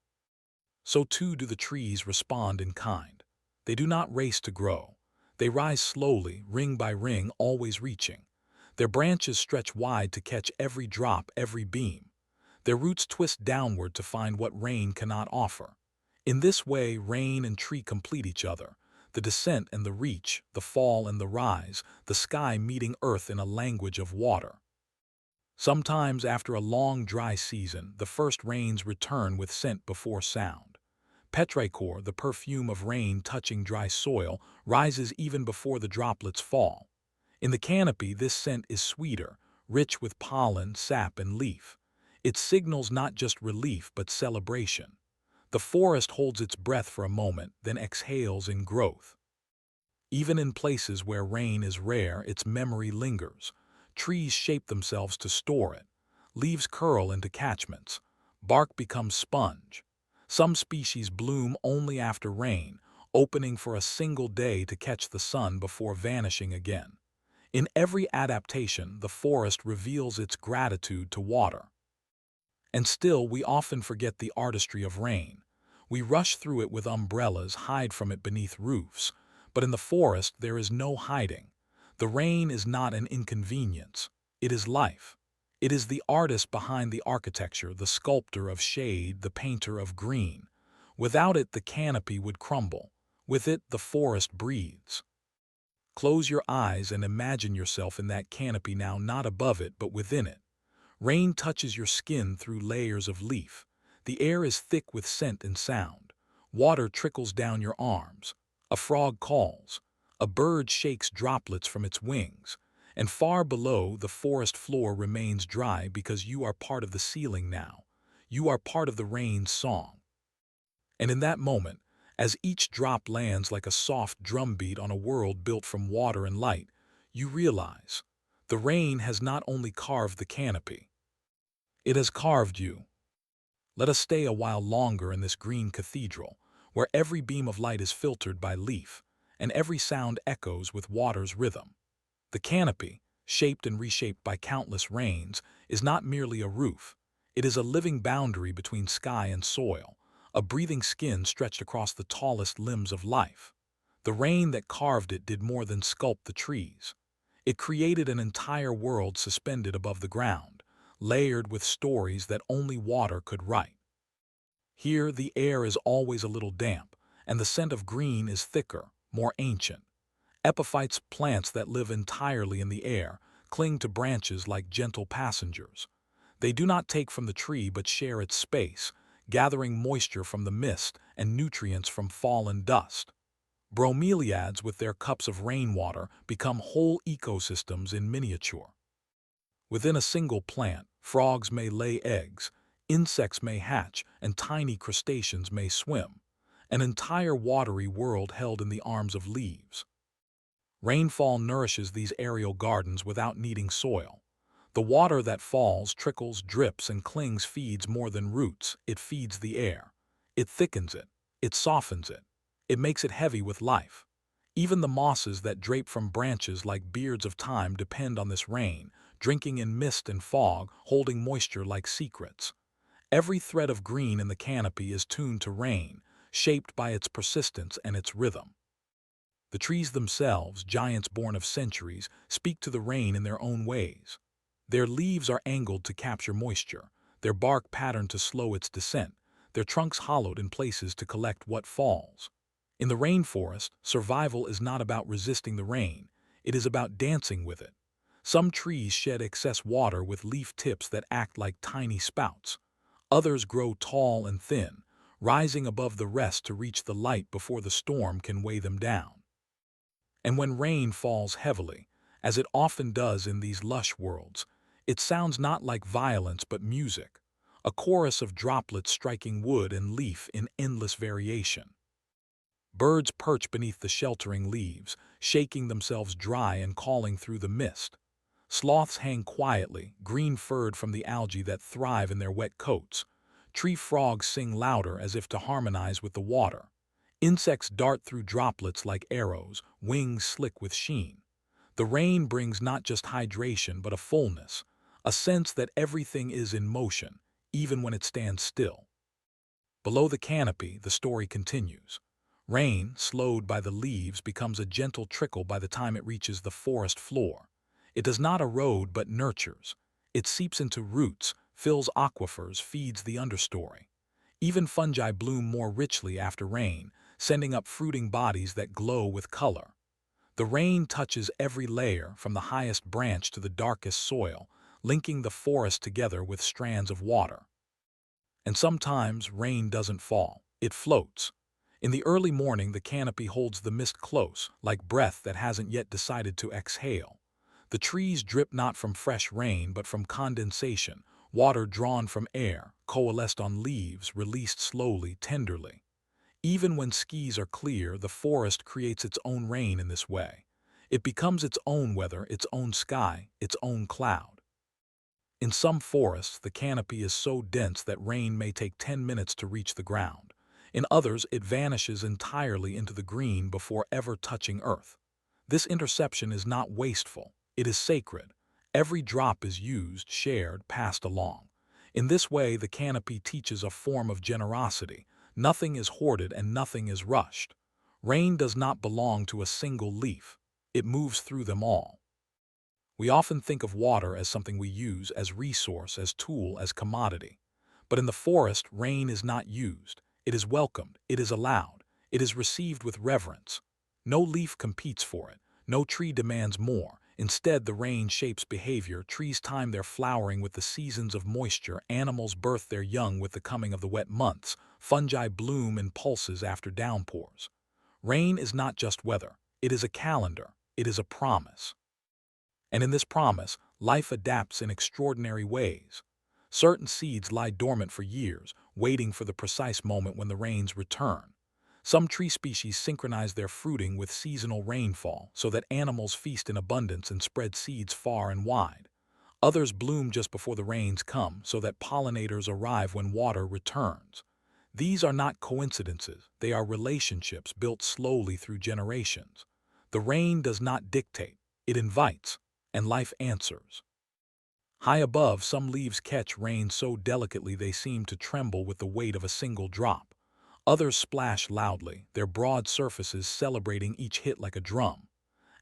So too do the trees respond in kind. They do not race to grow. They rise slowly, ring by ring, always reaching. Their branches stretch wide to catch every drop, every beam. Their roots twist downward to find what rain cannot offer. In this way, rain and tree complete each other. The descent and the reach, the fall and the rise, the sky meeting earth in a language of water. Sometimes, after a long dry season, the first rains return with scent before sound. Petrichor, the perfume of rain touching dry soil, rises even before the droplets fall. In the canopy, this scent is sweeter, rich with pollen, sap, and leaf. It signals not just relief but celebration. The forest holds its breath for a moment, then exhales in growth. Even in places where rain is rare, its memory lingers. Trees shape themselves to store it. Leaves curl into catchments. Bark becomes sponge. Some species bloom only after rain, opening for a single day to catch the sun before vanishing again. In every adaptation, the forest reveals its gratitude to water. And still, we often forget the artistry of rain. We rush through it with umbrellas, hide from it beneath roofs. But in the forest, there is no hiding. The rain is not an inconvenience. It is life. It is the artist behind the architecture, the sculptor of shade, the painter of green. Without it, the canopy would crumble. With it, the forest breathes. Close your eyes and imagine yourself in that canopy now, not above it, but within it. Rain touches your skin through layers of leaf. The air is thick with scent and sound. Water trickles down your arms. A frog calls. A bird shakes droplets from its wings. And far below, the forest floor remains dry because you are part of the ceiling now. You are part of the rain's song. And in that moment, as each drop lands like a soft drumbeat on a world built from water and light, you realize the rain has not only carved the canopy, it has carved you. Let us stay a while longer in this green cathedral, where every beam of light is filtered by leaf, and every sound echoes with water's rhythm. The canopy, shaped and reshaped by countless rains, is not merely a roof. It is a living boundary between sky and soil, a breathing skin stretched across the tallest limbs of life. The rain that carved it did more than sculpt the trees. It created an entire world suspended above the ground, layered with stories that only water could write. Here, the air is always a little damp, and the scent of green is thicker, more ancient. Epiphytes, plants that live entirely in the air, cling to branches like gentle passengers. They do not take from the tree but share its space, gathering moisture from the mist and nutrients from fallen dust. Bromeliads, with their cups of rainwater, become whole ecosystems in miniature. Within a single plant, frogs may lay eggs, insects may hatch, and tiny crustaceans may swim. An entire watery world held in the arms of leaves. Rainfall nourishes these aerial gardens without needing soil. The water that falls, trickles, drips, and clings feeds more than roots. It feeds the air. It thickens it. It softens it. It makes it heavy with life. Even the mosses that drape from branches like beards of time depend on this rain, drinking in mist and fog, holding moisture like secrets. Every thread of green in the canopy is tuned to rain, shaped by its persistence and its rhythm. The trees themselves, giants born of centuries, speak to the rain in their own ways. Their leaves are angled to capture moisture, their bark patterned to slow its descent, their trunks hollowed in places to collect what falls. In the rainforest, survival is not about resisting the rain, it is about dancing with it. Some trees shed excess water with leaf tips that act like tiny spouts. Others grow tall and thin, rising above the rest to reach the light before the storm can weigh them down. And when rain falls heavily, as it often does in these lush worlds, it sounds not like violence but music, a chorus of droplets striking wood and leaf in endless variation. Birds perch beneath the sheltering leaves, shaking themselves dry and calling through the mist. Sloths hang quietly, green-furred from the algae that thrive in their wet coats. Tree frogs sing louder as if to harmonize with the water. Insects dart through droplets like arrows, wings slick with sheen. The rain brings not just hydration but a fullness, a sense that everything is in motion, even when it stands still. Below the canopy, the story continues. Rain, slowed by the leaves, becomes a gentle trickle by the time it reaches the forest floor. It does not erode but nurtures. It seeps into roots, fills aquifers, feeds the understory. Even fungi bloom more richly after rain, sending up fruiting bodies that glow with color. The rain touches every layer, from the highest branch to the darkest soil, linking the forest together with strands of water. And sometimes rain doesn't fall, it floats. In the early morning, the canopy holds the mist close, like breath that hasn't yet decided to exhale. The trees drip not from fresh rain but from condensation, water drawn from air, coalesced on leaves, released slowly, tenderly. Even when skies are clear, the forest creates its own rain in this way. It becomes its own weather, its own sky, its own cloud. In some forests, the canopy is so dense that rain may take 10 minutes to reach the ground. In others, it vanishes entirely into the green before ever touching earth. This interception is not wasteful, it is sacred. Every drop is used, shared, passed along. In this way, the canopy teaches a form of generosity. Nothing is hoarded and nothing is rushed. Rain does not belong to a single leaf. It moves through them all. We often think of water as something we use, as resource, as tool, as commodity. But in the forest, rain is not used. It is welcomed. It is allowed. It is received with reverence. No leaf competes for it. No tree demands more. Instead, the rain shapes behavior. Trees time their flowering with the seasons of moisture. Animals birth their young with the coming of the wet months. Fungi bloom in pulses after downpours. Rain is not just weather. It is a calendar. It is a promise. And in this promise, life adapts in extraordinary ways. Certain seeds lie dormant for years, waiting for the precise moment when the rains return. Some tree species synchronize their fruiting with seasonal rainfall so that animals feast in abundance and spread seeds far and wide. Others bloom just before the rains come so that pollinators arrive when water returns. These are not coincidences, they are relationships built slowly through generations. The rain does not dictate, it invites, and life answers. High above, some leaves catch rain so delicately they seem to tremble with the weight of a single drop. Others splash loudly, their broad surfaces celebrating each hit like a drum.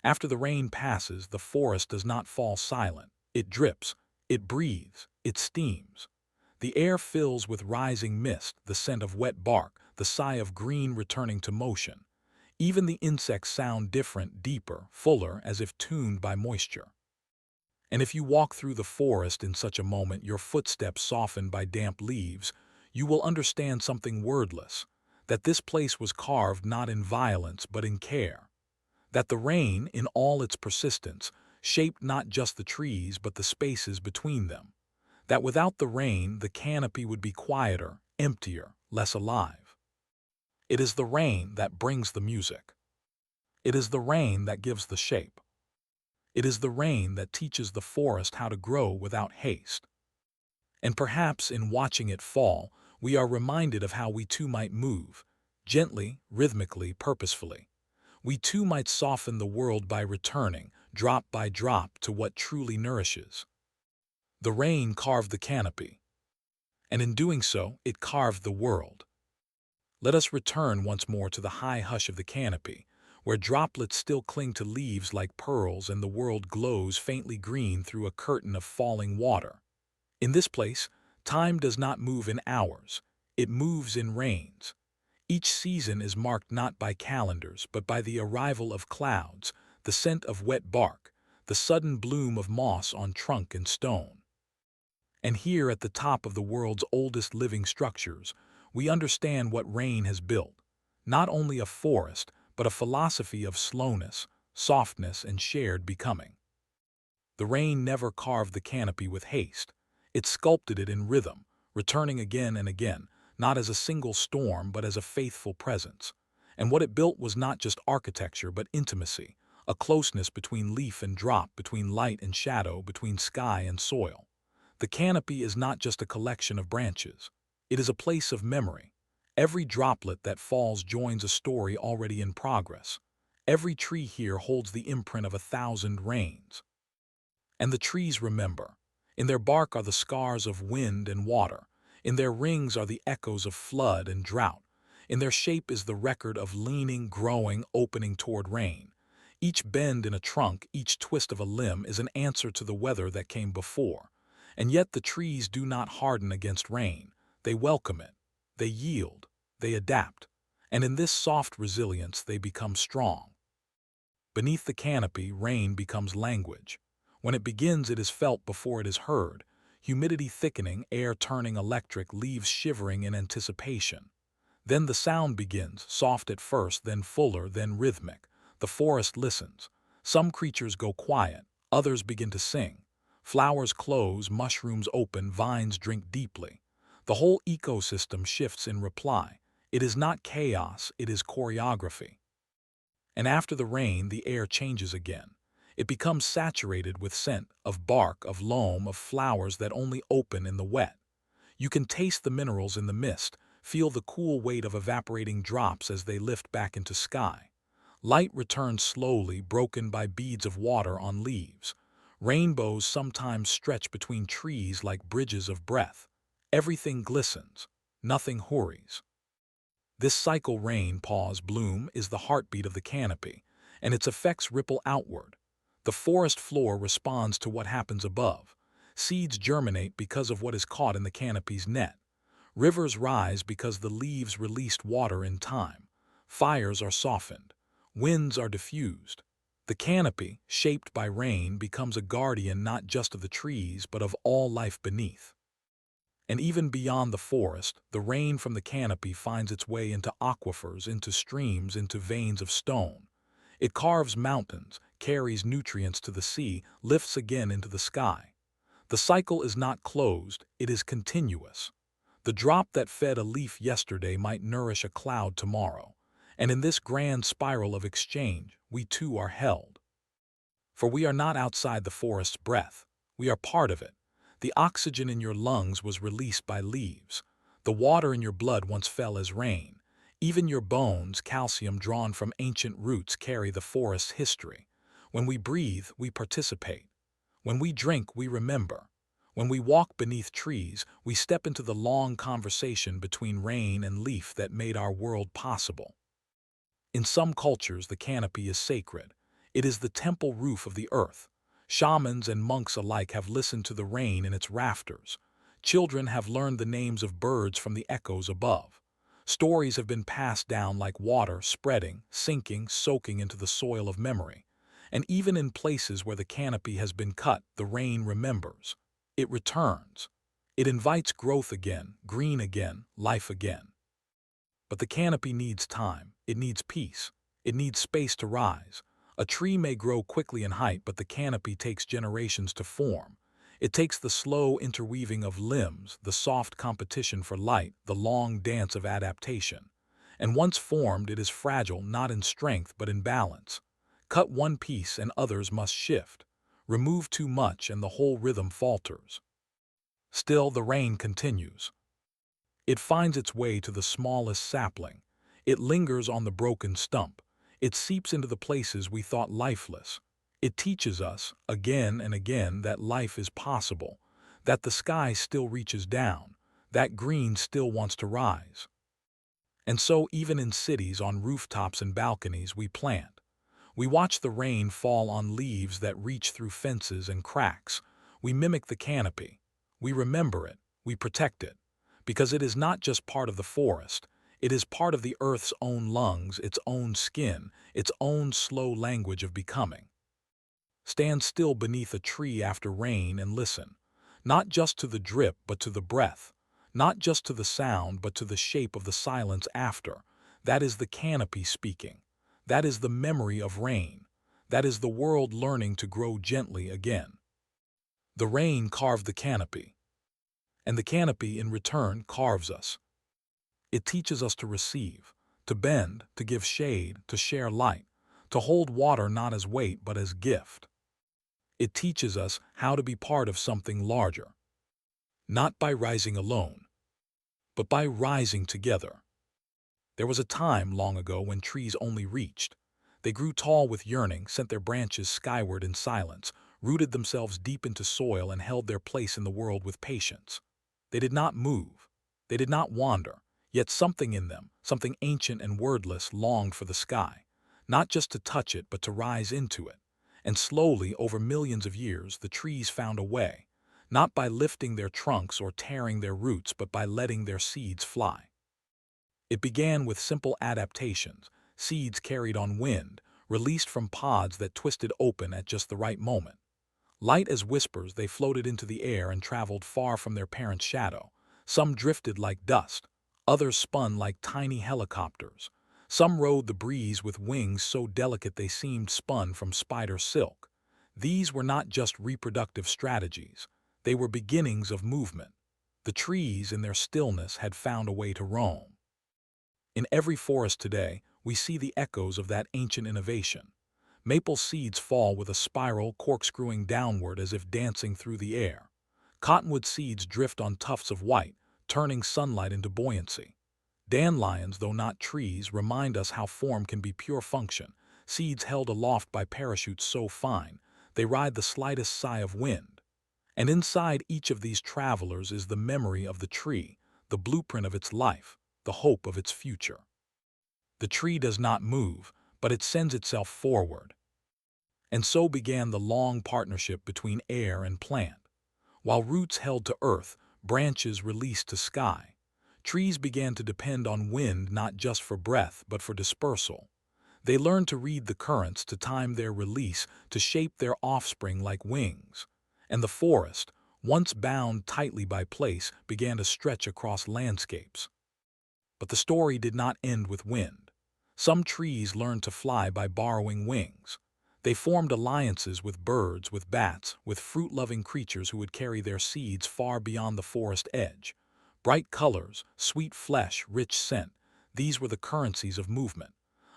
After the rain passes, the forest does not fall silent. It drips, it breathes, it steams. The air fills with rising mist, the scent of wet bark, the sigh of green returning to motion. Even the insects sound different, deeper, fuller, as if tuned by moisture. And if you walk through the forest in such a moment, your footsteps softened by damp leaves, you will understand something wordless, that this place was carved not in violence but in care, that the rain, in all its persistence, shaped not just the trees but the spaces between them, that without the rain the canopy would be quieter, emptier, less alive. It is the rain that brings the music. It is the rain that gives the shape. It is the rain that teaches the forest how to grow without haste. And perhaps in watching it fall, we are reminded of how we too might move, gently, rhythmically, purposefully. We too might soften the world by returning, drop by drop, to what truly nourishes. The rain carved the canopy, and in doing so, it carved the world. Let us return once more to the high hush of the canopy, where droplets still cling to leaves like pearls and the world glows faintly green through a curtain of falling water. In this place, time does not move in hours, it moves in rains. Each season is marked not by calendars, but by the arrival of clouds, the scent of wet bark, the sudden bloom of moss on trunk and stone. And here at the top of the world's oldest living structures, we understand what rain has built, not only a forest, but a philosophy of slowness, softness, and shared becoming. The rain never carved the canopy with haste. It sculpted it in rhythm, returning again and again, not as a single storm, but as a faithful presence. And what it built was not just architecture, but intimacy, a closeness between leaf and drop, between light and shadow, between sky and soil. The canopy is not just a collection of branches. It is a place of memory. Every droplet that falls joins a story already in progress. Every tree here holds the imprint of 1,000 rains. And the trees remember. In their bark are the scars of wind and water. In their rings are the echoes of flood and drought. In their shape is the record of leaning, growing, opening toward rain. Each bend in a trunk, each twist of a limb is an answer to the weather that came before. And yet the trees do not harden against rain. They welcome it. They yield. They adapt. And in this soft resilience they become strong. Beneath the canopy, rain becomes language. When it begins, it is felt before it is heard. Humidity thickening, air turning electric, leaves shivering in anticipation. Then the sound begins, soft at first, then fuller, then rhythmic. The forest listens. Some creatures go quiet, others begin to sing. Flowers close, mushrooms open, vines drink deeply. The whole ecosystem shifts in reply. It is not chaos, it is choreography. And after the rain, the air changes again. It becomes saturated with scent, of bark, of loam, of flowers that only open in the wet. You can taste the minerals in the mist, feel the cool weight of evaporating drops as they lift back into sky. Light returns slowly, broken by beads of water on leaves. Rainbows sometimes stretch between trees like bridges of breath. Everything glistens. Nothing hurries. This cycle, rain, pause, bloom, is the heartbeat of the canopy, and its effects ripple outward. The forest floor responds to what happens above. Seeds germinate because of what is caught in the canopy's net. Rivers rise because the leaves released water in time. Fires are softened. Winds are diffused. The canopy, shaped by rain, becomes a guardian not just of the trees but of all life beneath. And even beyond the forest, the rain from the canopy finds its way into aquifers, into streams, into veins of stone. It carves mountains, carries nutrients to the sea, lifts again into the sky. The cycle is not closed, it is continuous. The drop that fed a leaf yesterday might nourish a cloud tomorrow. And in this grand spiral of exchange, we too are held. For we are not outside the forest's breath. We are part of it. The oxygen in your lungs was released by leaves. The water in your blood once fell as rain. Even your bones, calcium drawn from ancient roots, carry the forest's history. When we breathe, we participate. When we drink, we remember. When we walk beneath trees, we step into the long conversation between rain and leaf that made our world possible. In some cultures, the canopy is sacred. It is the temple roof of the earth. Shamans and monks alike have listened to the rain in its rafters. Children have learned the names of birds from the echoes above. Stories have been passed down like water, spreading, sinking, soaking into the soil of memory. And even in places where the canopy has been cut, the rain remembers. It returns. It invites growth again, green again, life again. But the canopy needs time, it needs peace, it needs space to rise. A tree may grow quickly in height, but the canopy takes generations to form. It takes the slow interweaving of limbs, the soft competition for light, the long dance of adaptation. And once formed, it is fragile not in strength but in balance. Cut one piece and others must shift. Remove too much and the whole rhythm falters. Still, the rain continues. It finds its way to the smallest sapling. It lingers on the broken stump. It seeps into the places we thought lifeless. It teaches us, again and again, that life is possible, that the sky still reaches down, that green still wants to rise. And so, even in cities, on rooftops and balconies, we plant. We watch the rain fall on leaves that reach through fences and cracks. We mimic the canopy. We remember it. We protect it. Because it is not just part of the forest, it is part of the earth's own lungs, its own skin, its own slow language of becoming. Stand still beneath a tree after rain and listen, not just to the drip but to the breath, not just to the sound but to the shape of the silence after. That is the canopy speaking. That is the memory of rain. That is the world learning to grow gently again. The rain carved the canopy. And the canopy, in return, carves us. It teaches us to receive, to bend, to give shade, to share light, to hold water not as weight but as gift. It teaches us how to be part of something larger, not by rising alone, but by rising together. There was a time long ago when trees only reached. They grew tall with yearning, sent their branches skyward in silence, rooted themselves deep into soil, and held their place in the world with patience. They did not move. They did not wander. Yet something in them, something ancient and wordless, longed for the sky, not just to touch it, but to rise into it. And slowly, over millions of years, the trees found a way, not by lifting their trunks or tearing their roots, but by letting their seeds fly. It began with simple adaptations, seeds carried on wind, released from pods that twisted open at just the right moment. Light as whispers, they floated into the air and traveled far from their parents' shadow. Some drifted like dust, others spun like tiny helicopters. Some rode the breeze with wings so delicate they seemed spun from spider silk. These were not just reproductive strategies. They were beginnings of movement. The trees, in their stillness, had found a way to roam. In every forest today, we see the echoes of that ancient innovation. Maple seeds fall with a spiral corkscrewing downward as if dancing through the air. Cottonwood seeds drift on tufts of white, turning sunlight into buoyancy. Dandelions, though not trees, remind us how form can be pure function, seeds held aloft by parachutes so fine, they ride the slightest sigh of wind. And inside each of these travelers is the memory of the tree, the blueprint of its life, the hope of its future. The tree does not move, but it sends itself forward. And so began the long partnership between air and plant. While roots held to earth, branches released to sky. Trees began to depend on wind not just for breath but for dispersal. They learned to read the currents, to time their release, to shape their offspring like wings. And the forest, once bound tightly by place, began to stretch across landscapes. But the story did not end with wind. Some trees learned to fly by borrowing wings. They formed alliances with birds, with bats, with fruit-loving creatures who would carry their seeds far beyond the forest edge. Bright colors, sweet flesh, rich scent, these were the currencies of movement.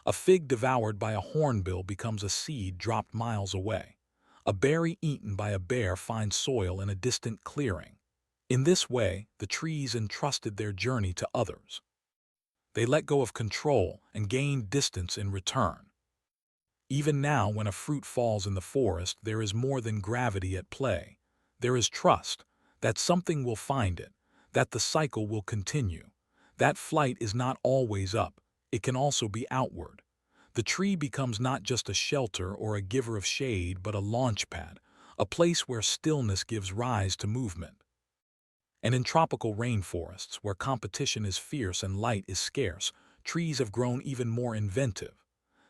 A fig devoured by a hornbill becomes a seed dropped miles away. A berry eaten by a bear finds soil in a distant clearing. In this way, the trees entrusted their journey to others. They let go of control and gained distance in return. Even now, when a fruit falls in the forest, there is more than gravity at play. There is trust. that something will find it, that the cycle will continue. That flight is not always up, it can also be outward. The tree becomes not just a shelter or a giver of shade, but a launch pad, a place where stillness gives rise to movement. And in tropical rainforests, where competition is fierce and light is scarce, trees have grown even more inventive.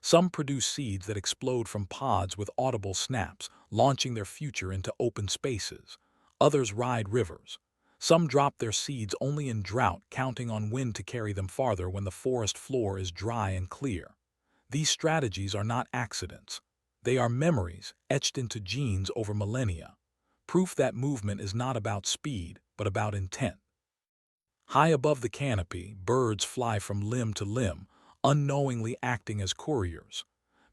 Some produce seeds that explode from pods with audible snaps, launching their future into open spaces. Others ride rivers. Some drop their seeds only in drought, counting on wind to carry them farther when the forest floor is dry and clear. These strategies are not accidents. They are memories etched into genes over millennia. Proof that movement is not about speed, but about intent. High above the canopy, birds fly from limb to limb, unknowingly acting as couriers.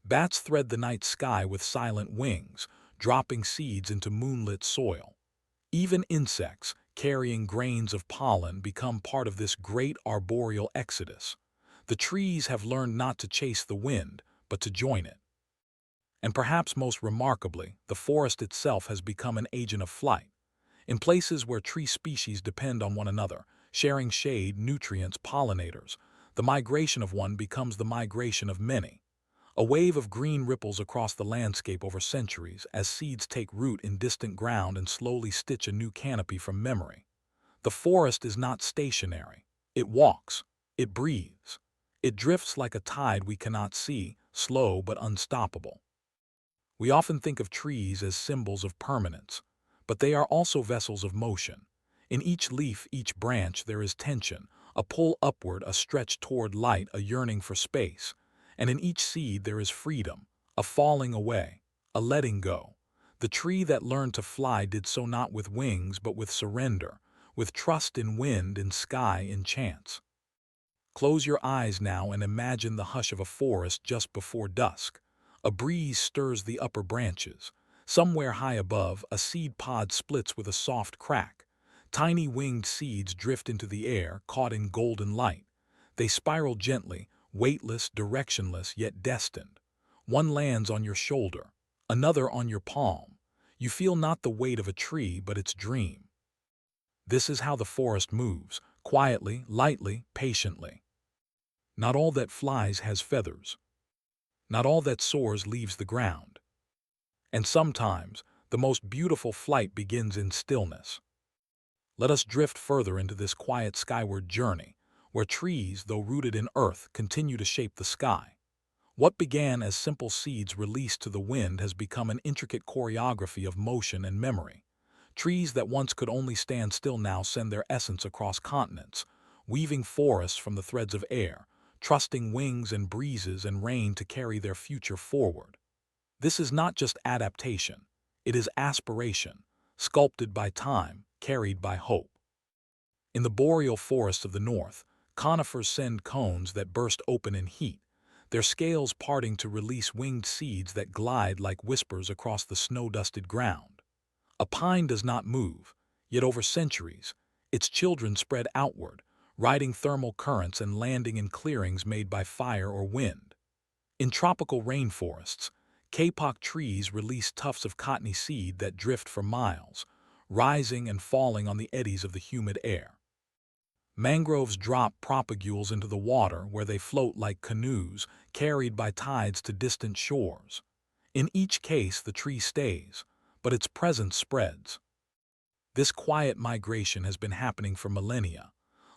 Bats thread the night sky with silent wings, dropping seeds into moonlit soil. Even insects, carrying grains of pollen, become part of this great arboreal exodus. The trees have learned not to chase the wind, but to join it. And perhaps most remarkably, the forest itself has become an agent of flight. In places where tree species depend on one another, sharing shade, nutrients, pollinators, the migration of one becomes the migration of many. A wave of green ripples across the landscape over centuries as seeds take root in distant ground and slowly stitch a new canopy from memory. The forest is not stationary. It walks. It breathes. It drifts like a tide we cannot see, slow but unstoppable. We often think of trees as symbols of permanence, but they are also vessels of motion. In each leaf, each branch, there is tension, a pull upward, a stretch toward light, a yearning for space. And in each seed there is freedom, a falling away, a letting go. The tree that learned to fly did so not with wings, but with surrender, with trust in wind, in sky, in chance. Close your eyes now and imagine the hush of a forest just before dusk. A breeze stirs the upper branches. Somewhere high above, a seed pod splits with a soft crack. Tiny winged seeds drift into the air, caught in golden light. They spiral gently, weightless, directionless, yet destined. One lands on your shoulder, another on your palm. You feel not the weight of a tree, but its dream. This is how the forest moves, quietly, lightly, patiently. Not all that flies has feathers. Not all that soars leaves the ground. And sometimes, the most beautiful flight begins in stillness. Let us drift further into this quiet skyward journey, where trees, though rooted in earth, continue to shape the sky. What began as simple seeds released to the wind has become an intricate choreography of motion and memory. Trees that once could only stand still now send their essence across continents, weaving forests from the threads of air, trusting wings and breezes and rain to carry their future forward. This is not just adaptation, it is aspiration, sculpted by time, carried by hope. In the boreal forests of the north, conifers send cones that burst open in heat, their scales parting to release winged seeds that glide like whispers across the snow-dusted ground. A pine does not move, yet over centuries, its children spread outward, riding thermal currents and landing in clearings made by fire or wind. In tropical rainforests, kapok trees release tufts of cottony seed that drift for miles, rising and falling on the eddies of the humid air. Mangroves drop propagules into the water where they float like canoes, carried by tides to distant shores. In each case, the tree stays, but its presence spreads. This quiet migration has been happening for millennia.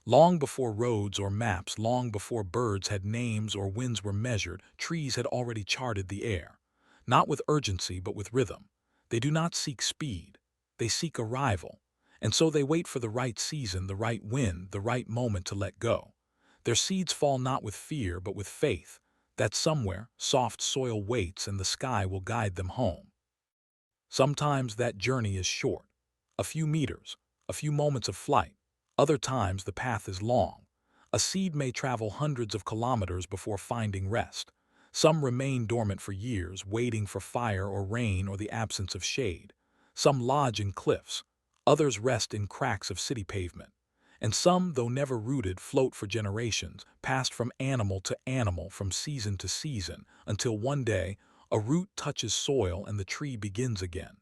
Long before roads or maps, long before birds had names or winds were measured, trees had already charted the air. Not with urgency, but with rhythm. They do not seek speed. They seek arrival. And so they wait for the right season, the right wind, the right moment to let go. Their seeds fall not with fear, but with faith, that somewhere soft soil waits and the sky will guide them home. Sometimes that journey is short, a few meters, a few moments of flight. Other times the path is long. A seed may travel hundreds of kilometers before finding rest. Some remain dormant for years, waiting for fire or rain or the absence of shade. Some lodge in cliffs. Others rest in cracks of city pavement. And some, though never rooted, float for generations, passed from animal to animal, from season to season, until one day a root touches soil and the tree begins again.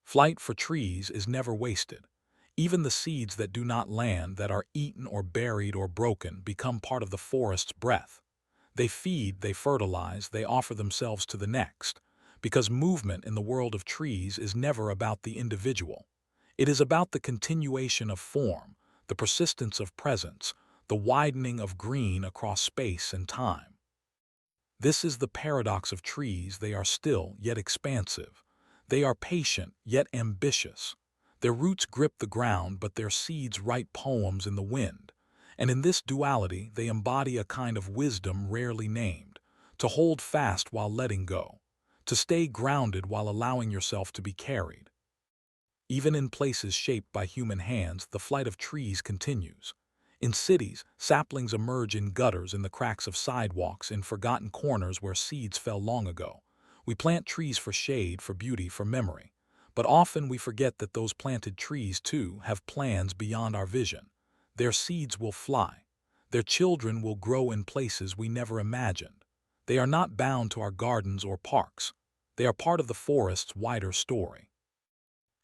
Flight for trees is never wasted. Even the seeds that do not land, that are eaten or buried or broken, become part of the forest's breath. They feed, they fertilize, they offer themselves to the next, because movement in the world of trees is never about the individual. It is about the continuation of form, the persistence of presence, the widening of green across space and time. This is the paradox of trees. They are still, yet expansive. They are patient, yet ambitious. Their roots grip the ground, but their seeds write poems in the wind. And in this duality, they embody a kind of wisdom rarely named: to hold fast while letting go, to stay grounded while allowing yourself to be carried. Even in places shaped by human hands, the flight of trees continues. In cities, saplings emerge in gutters, in the cracks of sidewalks, in forgotten corners where seeds fell long ago. We plant trees for shade, for beauty, for memory. But often we forget that those planted trees, too, have plans beyond our vision. Their seeds will fly. Their children will grow in places we never imagined. They are not bound to our gardens or parks. They are part of the forest's wider story.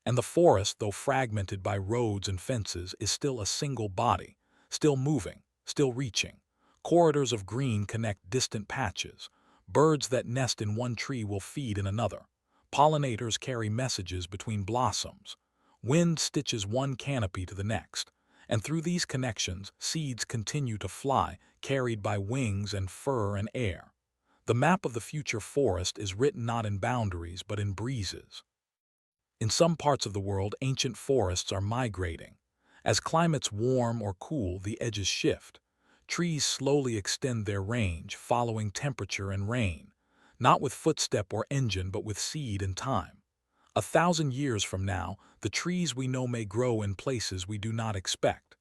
And the forest, though fragmented by roads and fences, is still a single body, still moving, still reaching. Corridors of green connect distant patches. Birds that nest in one tree will feed in another. Pollinators carry messages between blossoms. Wind stitches one canopy to the next. And through these connections, seeds continue to fly, carried by wings and fur and air. The map of the future forest is written not in boundaries, but in breezes. In some parts of the world, ancient forests are migrating. As climates warm or cool, the edges shift. Trees slowly extend their range, following temperature and rain, not with footstep or engine, but with seed and time. 1,000 years from now, the trees we know may grow in places we do not expect.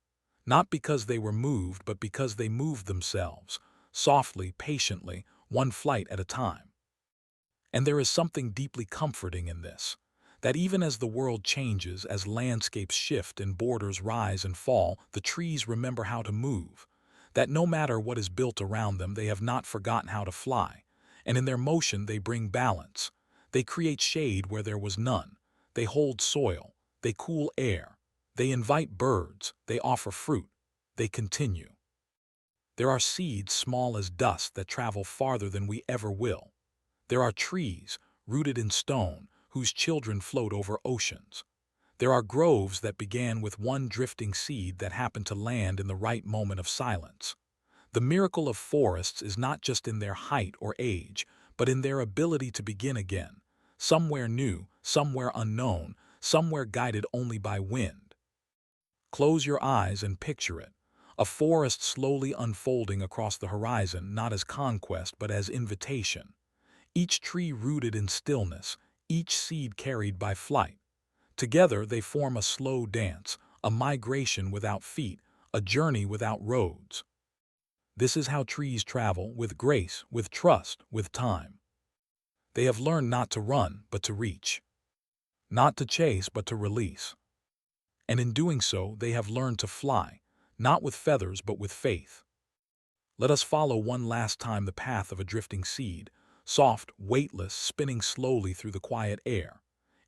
Not because they were moved, but because they moved themselves, softly, patiently, one flight at a time. And there is something deeply comforting in this, that even as the world changes, as landscapes shift and borders rise and fall, the trees remember how to move, that no matter what is built around them, they have not forgotten how to fly, and in their motion they bring balance. They create shade where there was none, they hold soil, they cool air, they invite birds, they offer fruit, they continue. There are seeds small as dust that travel farther than we ever will. There are trees, rooted in stone, whose children float over oceans. There are groves that began with one drifting seed that happened to land in the right moment of silence. The miracle of forests is not just in their height or age, but in their ability to begin again, somewhere new, somewhere unknown, somewhere guided only by wind. Close your eyes and picture it, a forest slowly unfolding across the horizon, not as conquest but as invitation. Each tree rooted in stillness, each seed carried by flight. Together they form a slow dance, a migration without feet, a journey without roads. This is how trees travel, with grace, with trust, with time. They have learned not to run, but to reach. Not to chase, but to release. And in doing so, they have learned to fly, not with feathers, but with faith. Let us follow one last time the path of a drifting seed, soft, weightless, spinning slowly through the quiet air.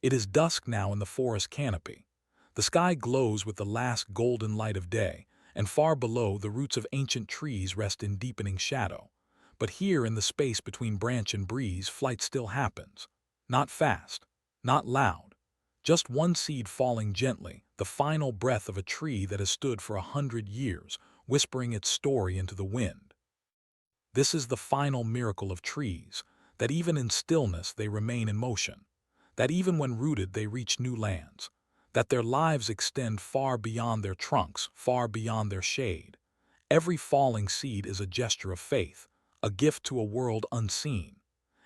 It is dusk now in the forest canopy. The sky glows with the last golden light of day, and far below, the roots of ancient trees rest in deepening shadow. But here, in the space between branch and breeze, flight still happens. Not fast, not loud. Just one seed falling gently, the final breath of a tree that has stood for 100 years, whispering its story into the wind. This is the final miracle of trees, that even in stillness they remain in motion, that even when rooted they reach new lands, that their lives extend far beyond their trunks, far beyond their shade. Every falling seed is a gesture of faith, a gift to a world unseen.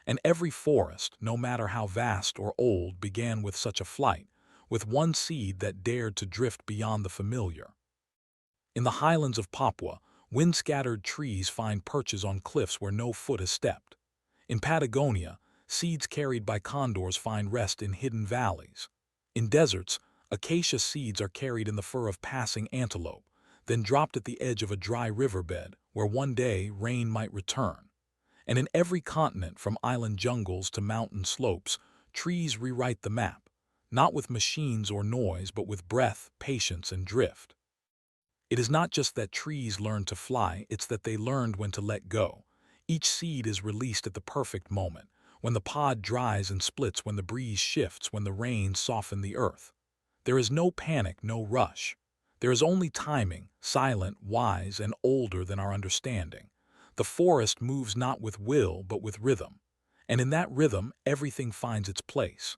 And every forest, no matter how vast or old, began with such a flight, with one seed that dared to drift beyond the familiar. In the highlands of Papua, wind-scattered trees find perches on cliffs where no foot has stepped. In Patagonia, seeds carried by condors find rest in hidden valleys. In deserts, acacia seeds are carried in the fur of passing antelope, then dropped at the edge of a dry riverbed where one day rain might return. And in every continent, from island jungles to mountain slopes, trees rewrite the map, not with machines or noise, but with breath, patience, and drift. It is not just that trees learn to fly, it's that they learned when to let go. Each seed is released at the perfect moment, when the pod dries and splits, when the breeze shifts, when the rains soften the earth. There is no panic, no rush. There is only timing, silent, wise, and older than our understanding. The forest moves not with will, but with rhythm. And in that rhythm, everything finds its place.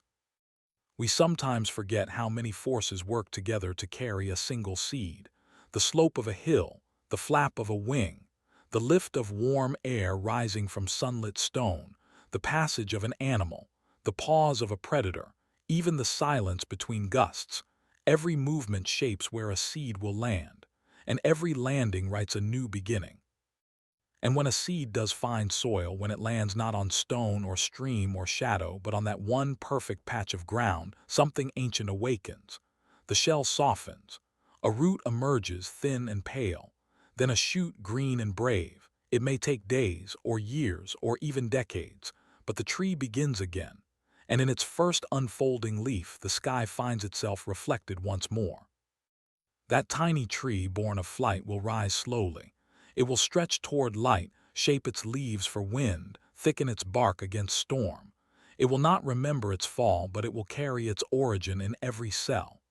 We sometimes forget how many forces work together to carry a single seed. The slope of a hill, the flap of a wing, the lift of warm air rising from sunlit stone, the passage of an animal, the pause of a predator, even the silence between gusts. Every movement shapes where a seed will land, and every landing writes a new beginning. And when a seed does find soil, when it lands not on stone or stream or shadow, but on that one perfect patch of ground, something ancient awakens. The shell softens. A root emerges, thin and pale. Then a shoot, green and brave. It may take days or years or even decades, but the tree begins again. And in its first unfolding leaf, the sky finds itself reflected once more. That tiny tree born of flight will rise slowly. It will stretch toward light, shape its leaves for wind, thicken its bark against storm. It will not remember its fall, but it will carry its origin in every cell.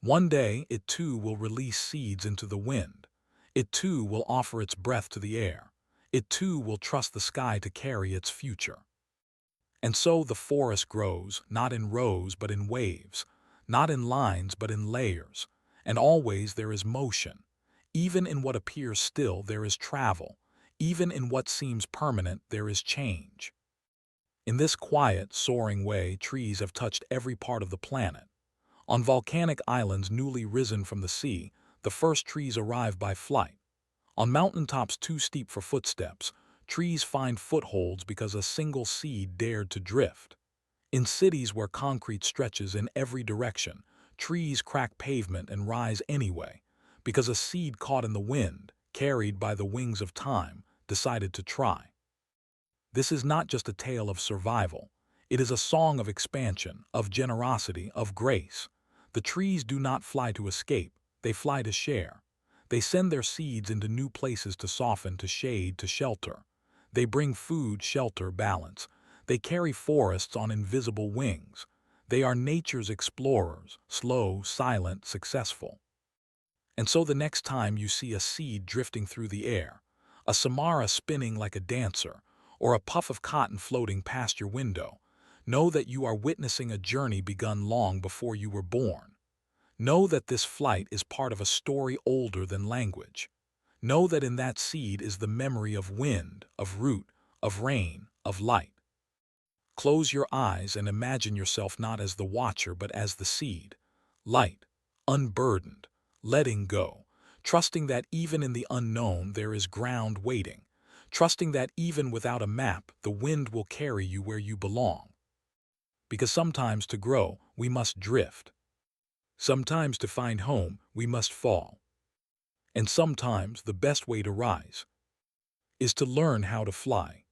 One day, it too will release seeds into the wind. It too will offer its breath to the air. It too will trust the sky to carry its future. And so the forest grows, not in rows but in waves, not in lines but in layers. And always there is motion. Even in what appears still, there is travel. Even in what seems permanent, there is change. In this quiet, soaring way, trees have touched every part of the planet. On volcanic islands newly risen from the sea, the first trees arrive by flight. On mountaintops too steep for footsteps, trees find footholds because a single seed dared to drift. In cities where concrete stretches in every direction, trees crack pavement and rise anyway, because a seed caught in the wind, carried by the wings of time, decided to try. This is not just a tale of survival. It is a song of expansion, of generosity, of grace. The trees do not fly to escape, they fly to share. They send their seeds into new places to soften, to shade, to shelter. They bring food, shelter, balance. They carry forests on invisible wings. They are nature's explorers, slow, silent, successful. And so the next time you see a seed drifting through the air, a samara spinning like a dancer, or a puff of cotton floating past your window, know that you are witnessing a journey begun long before you were born. Know that this flight is part of a story older than language. Know that in that seed is the memory of wind, of root, of rain, of light. Close your eyes and imagine yourself not as the watcher but as the seed, light, unburdened, letting go, trusting that even in the unknown there is ground waiting, trusting that even without a map the wind will carry you where you belong. Because sometimes to grow we must drift. Sometimes to find home we must fall. And sometimes the best way to rise is to learn how to fly.